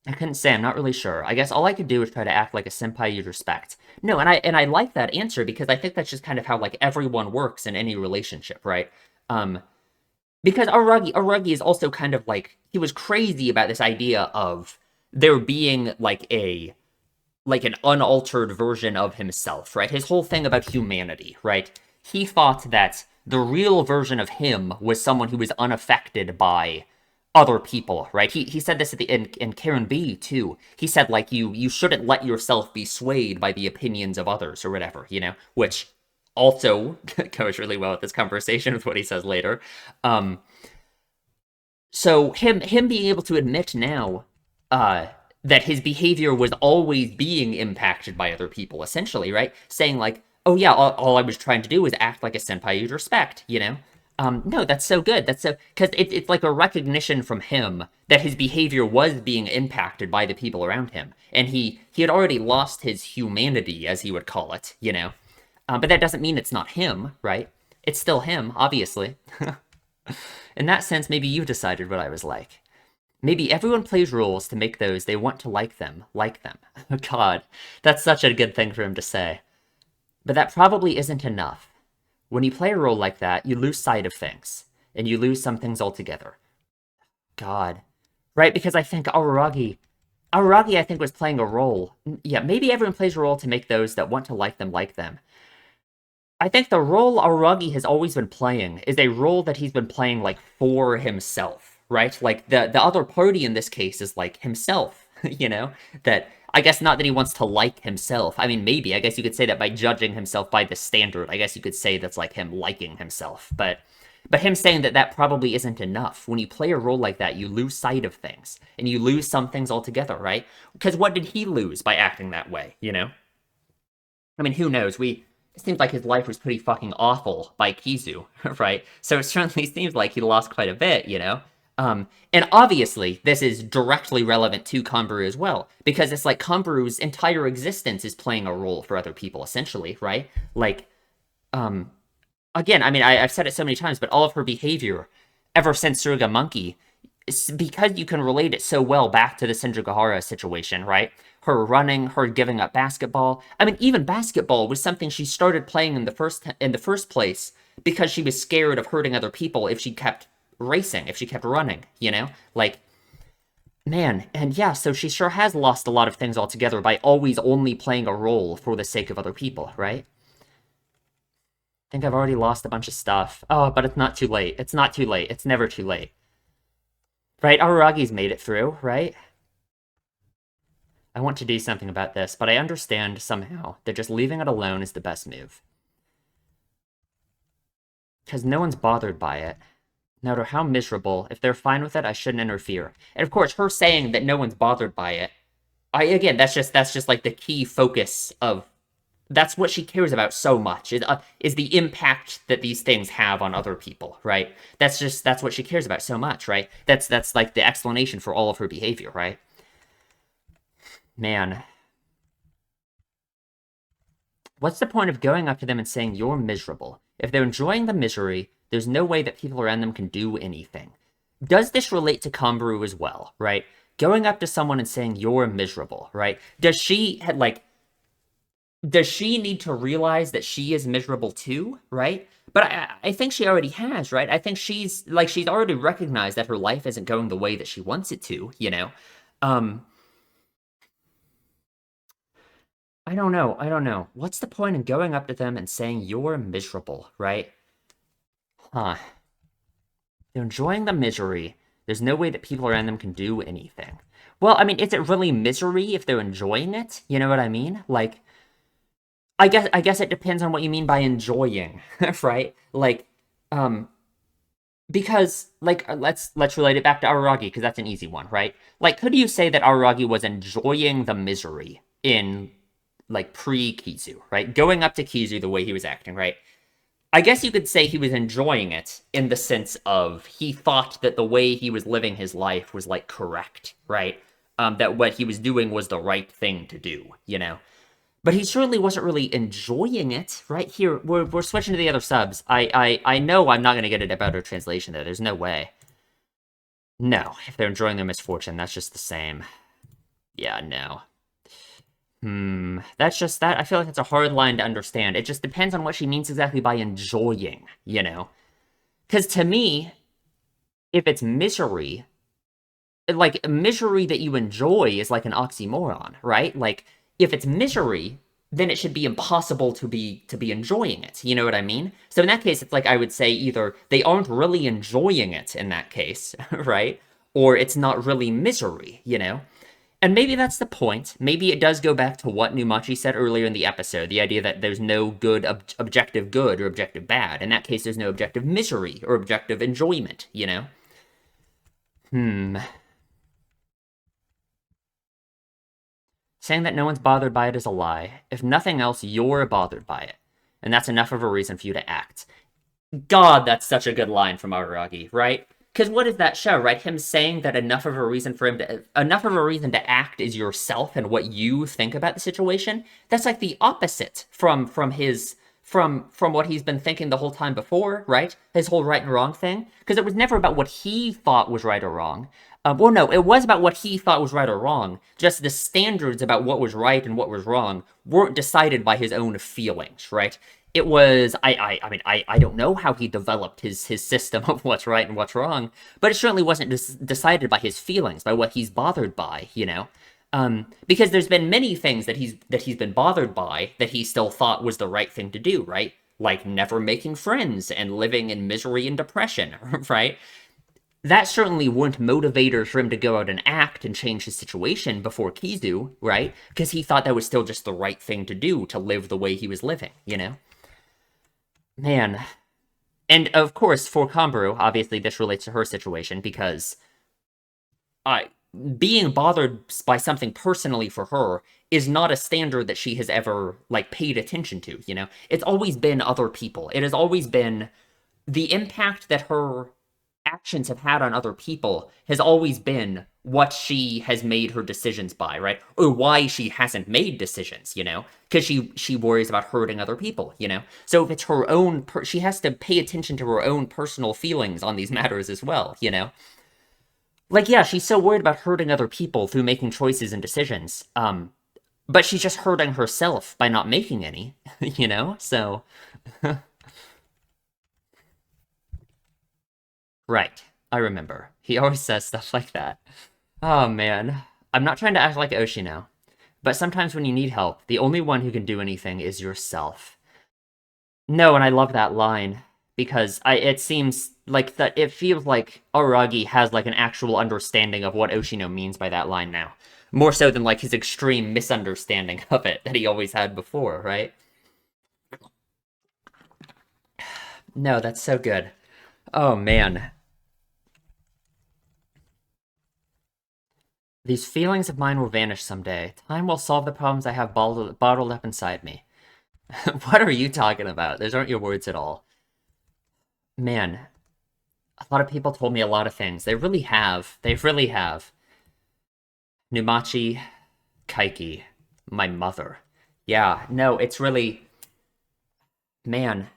I couldn't say, I'm not really sure. I guess all I could do is try to act like a senpai you'd respect. No, and I like that answer because I think that's just kind of how like everyone works in any relationship, right? Um, because Aragi is also kind of like he was crazy about this idea of there being like an unaltered version of himself, right? His whole thing about humanity, right? He thought that the real version of him was someone who was unaffected by other people, right? He said this in Karen B too. He said like you shouldn't let yourself be swayed by the opinions of others or whatever, you know, which also goes really well with this conversation with what he says later. Um, so him being able to admit now uh that his behavior was always being impacted by other people, essentially, right? Saying like, oh yeah, all I was trying to do was act like a senpai you'd respect, you know? No, that's so good. That's so because it's like a recognition from him that his behavior was being impacted by the people around him, and he had already lost his humanity, as he would call it, you know. But that doesn't mean it's not him, right? It's still him, obviously. In that sense, maybe you decided what I was like. Maybe everyone plays roles to make those they want to like them, like them. God, that's such a good thing for him to say. But that probably isn't enough. When you play a role like that, you lose sight of things, and you lose some things altogether. God. Right, because I think Araragi, I think, was playing a role. Yeah, maybe everyone plays a role to make those that want to like them like them. I think the role Aragi has always been playing is a role that he's been playing like for himself, right? Like the other party in this case is like himself, you know? That I guess not that he wants to like himself. I mean, maybe I guess you could say that by judging himself by the standard. I guess you could say that's like him liking himself, but him saying that that probably isn't enough. When you play a role like that, you lose sight of things and you lose some things altogether, right? Because what did he lose by acting that way, you know? I mean, who knows? It seems like his life was pretty fucking awful by Kizu, right? So it certainly seems like he lost quite a bit, you know? And obviously, this is directly relevant to Kanbaru as well, because it's like Kanbaru's entire existence is playing a role for other people, essentially, right? Like, um, again, I mean, I've said it so many times, but all of her behavior ever since Suruga Monkey, because you can relate it so well back to the Shinjogahara situation, right? Her running, her giving up basketball. I mean, even basketball was something she started playing in the first place because she was scared of hurting other people if she kept racing, if she kept running, you know? Like, man, and yeah, so she sure has lost a lot of things altogether by always only playing a role for the sake of other people, right? I think I've already lost a bunch of stuff. Oh, but it's not too late. It's not too late. It's never too late. Right? Araragi's made it through, right? I want to do something about this, but I understand somehow that just leaving it alone is the best move. Because no one's bothered by it. No matter how miserable, if they're fine with it, I shouldn't interfere. And of course, her saying that no one's bothered by it, again, that's just like the key focus of that's what she cares about so much is the impact that these things have on other people, right? That's what she cares about so much, right? That's like the explanation for all of her behavior, right? Man, what's the point of going up to them and saying you're miserable? If they're enjoying the misery, there's no way that people around them can do anything. Does this relate to Kombaru as well, right? Going up to someone and saying you're miserable, right? Does she need to realize that she is miserable too, right? But I think she already has, right? I think she's already recognized that her life isn't going the way that she wants it to, you know? Um, I don't know. I don't know. What's the point in going up to them and saying you're miserable, right? Huh. They're enjoying the misery. There's no way that people around them can do anything. Well, I mean, is it really misery if they're enjoying it? You know what I mean? Like, I guess it depends on what you mean by enjoying, right? Like, um, because like let's relate it back to Araragi because that's an easy one, right? Like, could you say that Araragi was enjoying the misery in like pre Kizu, right? Going up to Kizu the way he was acting, right? I guess you could say he was enjoying it in the sense of he thought that the way he was living his life was like correct, right? That what he was doing was the right thing to do, you know? But he certainly wasn't really enjoying it, right? Here, we're switching to the other subs. I know I'm not going to get a better translation there. There's no way. No, if they're enjoying their misfortune, that's just the same. Yeah, no. That's just that. I feel like that's a hard line to understand. It just depends on what she means exactly by enjoying, you know? Because to me, if it's misery, like misery that you enjoy is like an oxymoron, right? Like if it's misery, then it should be impossible to be enjoying it. You know what I mean? So in that case, it's like I would say either they aren't really enjoying it in that case, right? Or it's not really misery, you know? And maybe that's the point. Maybe it does go back to what Numachi said earlier in the episode, the idea that there's no objective good or objective bad. In that case, there's no objective misery or objective enjoyment, you know? Hmm. Saying that no one's bothered by it is a lie. If nothing else, you're bothered by it. And that's enough of a reason for you to act. God, that's such a good line from Araragi, right? Because what does that show, right? Him saying that enough of a reason to act is yourself and what you think about the situation. That's like the opposite from what he's been thinking the whole time before, right? His whole right and wrong thing, because it was never about what he thought was right or wrong. Well, no, it was about what he thought was right or wrong. Just the standards about what was right and what was wrong weren't decided by his own feelings, right? It was I mean I don't know how he developed his system of what's right and what's wrong, but it certainly wasn't decided by his feelings, by what he's bothered by, you know. Because there's been many things that he's been bothered by that he still thought was the right thing to do, right? Like never making friends and living in misery and depression, right? That certainly weren't motivators for him to go out and act and change his situation before Kizu, right? Because he thought that was still just the right thing to do to live the way he was living, you know? Man. And of course, for Kombaru, obviously this relates to her situation because I being bothered by something personally for her is not a standard that she has ever like paid attention to, you know. It's always been other people. It has always been the impact that her actions have had on other people has always been what she has made her decisions by, right? Or why she hasn't made decisions, you know? Because she worries about hurting other people, you know? So if it's her own, she has to pay attention to her own personal feelings on these matters as well, you know? Like, yeah, she's so worried about hurting other people through making choices and decisions. But she's just hurting herself by not making any, you know? So, right. I remember. He always says stuff like that. Oh man. I'm not trying to act like Oshino, but sometimes when you need help, the only one who can do anything is yourself. No, and I love that line because it seems like that it feels like Aragi has like an actual understanding of what Oshino means by that line now. More so than like his extreme misunderstanding of it that he always had before, right? No, that's so good. Oh man. These feelings of mine will vanish someday. Time will solve the problems I have bottled up inside me. What are you talking about? Those aren't your words at all. Man, a lot of people told me a lot of things. They really have. They really have. Numachi, Kaiki, my mother. Yeah, no, it's really, man.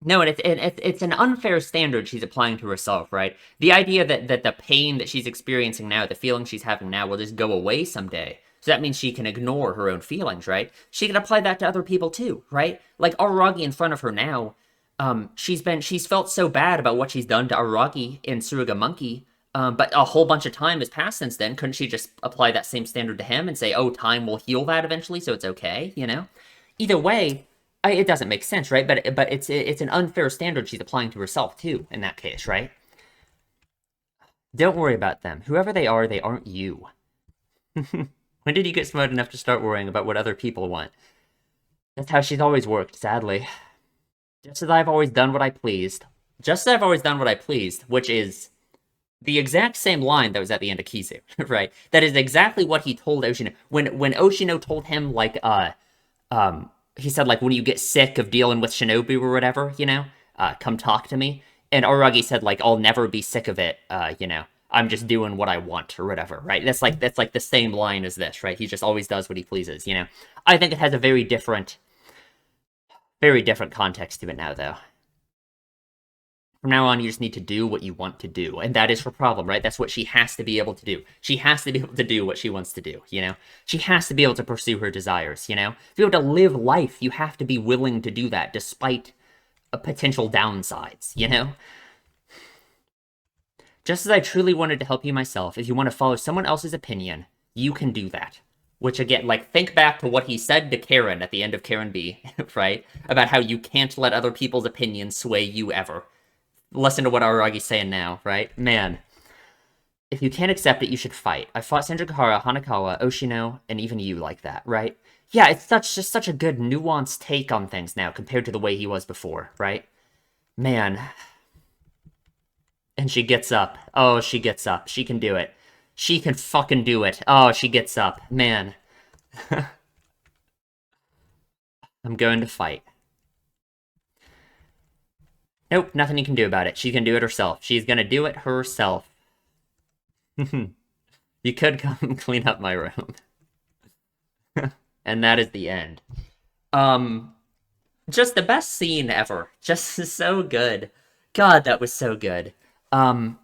No, and it's an unfair standard she's applying to herself, right? The idea that the pain that she's experiencing now, the feeling she's having now, will just go away someday. So that means she can ignore her own feelings, right? She can apply that to other people too, right? Like Araragi in front of her now, she's felt so bad about what she's done to Araragi in Suruga Monkey, but a whole bunch of time has passed since then. Couldn't she just apply that same standard to him and say, "Oh, time will heal that eventually, so it's okay," you know? Either way, it doesn't make sense, right? But it's an unfair standard she's applying to herself too in that case, right? Don't worry about them. Whoever they aren't you. When did you get smart enough to start worrying about what other people want? That's how she's always worked, sadly. Just as I've always done what I pleased. Just as I've always done what I pleased, which is the exact same line that was at the end of Kizu, right? That is exactly what he told Oshino. When Oshino told him, like, he said, like, when you get sick of dealing with Shinobu or whatever, come talk to me. And Aragi said, like, I'll never be sick of it, I'm just doing what I want or whatever, right? That's like the same line as this, right? He just always does what he pleases, I think it has a very different context to it now, though. From now on, you just need to do what you want to do. And that is her problem, right? That's what she has to be able to do. She has to be able to do what she wants to do, She has to be able to pursue her desires, To be able to live life, you have to be willing to do that despite potential downsides, Just as I truly wanted to help you myself, if you want to follow someone else's opinion, you can do that. Which, again, like, think back to what he said to Karen at the end of Karen B, right? About how you can't let other people's opinions sway you ever. Listen to what Aragi's saying now, right? Man, if you can't accept it, you should fight. I fought Senjukahara, Hanakawa, Oshino, and even you like that, right? Yeah, it's just such a good nuanced take on things now compared to the way he was before, right? Man. And she gets up. Oh, she gets up. She can do it. She can fucking do it. Oh, she gets up. Man. I'm going to fight. Nope, nothing you can do about it. She can do it herself. She's gonna do it herself. You could come clean up my room. And that is the end. Just the best scene ever. Just so good. God, that was so good. Man.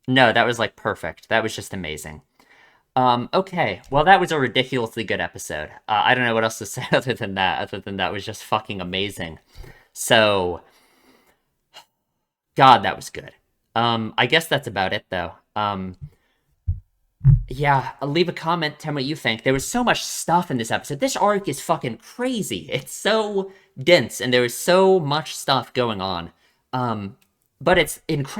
No, that was, like, perfect. That was just amazing. Okay. Well, that was a ridiculously good episode. I don't know what else to say other than that was just fucking amazing. So, God, that was good. I guess that's about it, though. Yeah, leave a comment, tell me what you think. There was so much stuff in this episode. This arc is fucking crazy. It's so dense, and there is so much stuff going on. But it's incredible.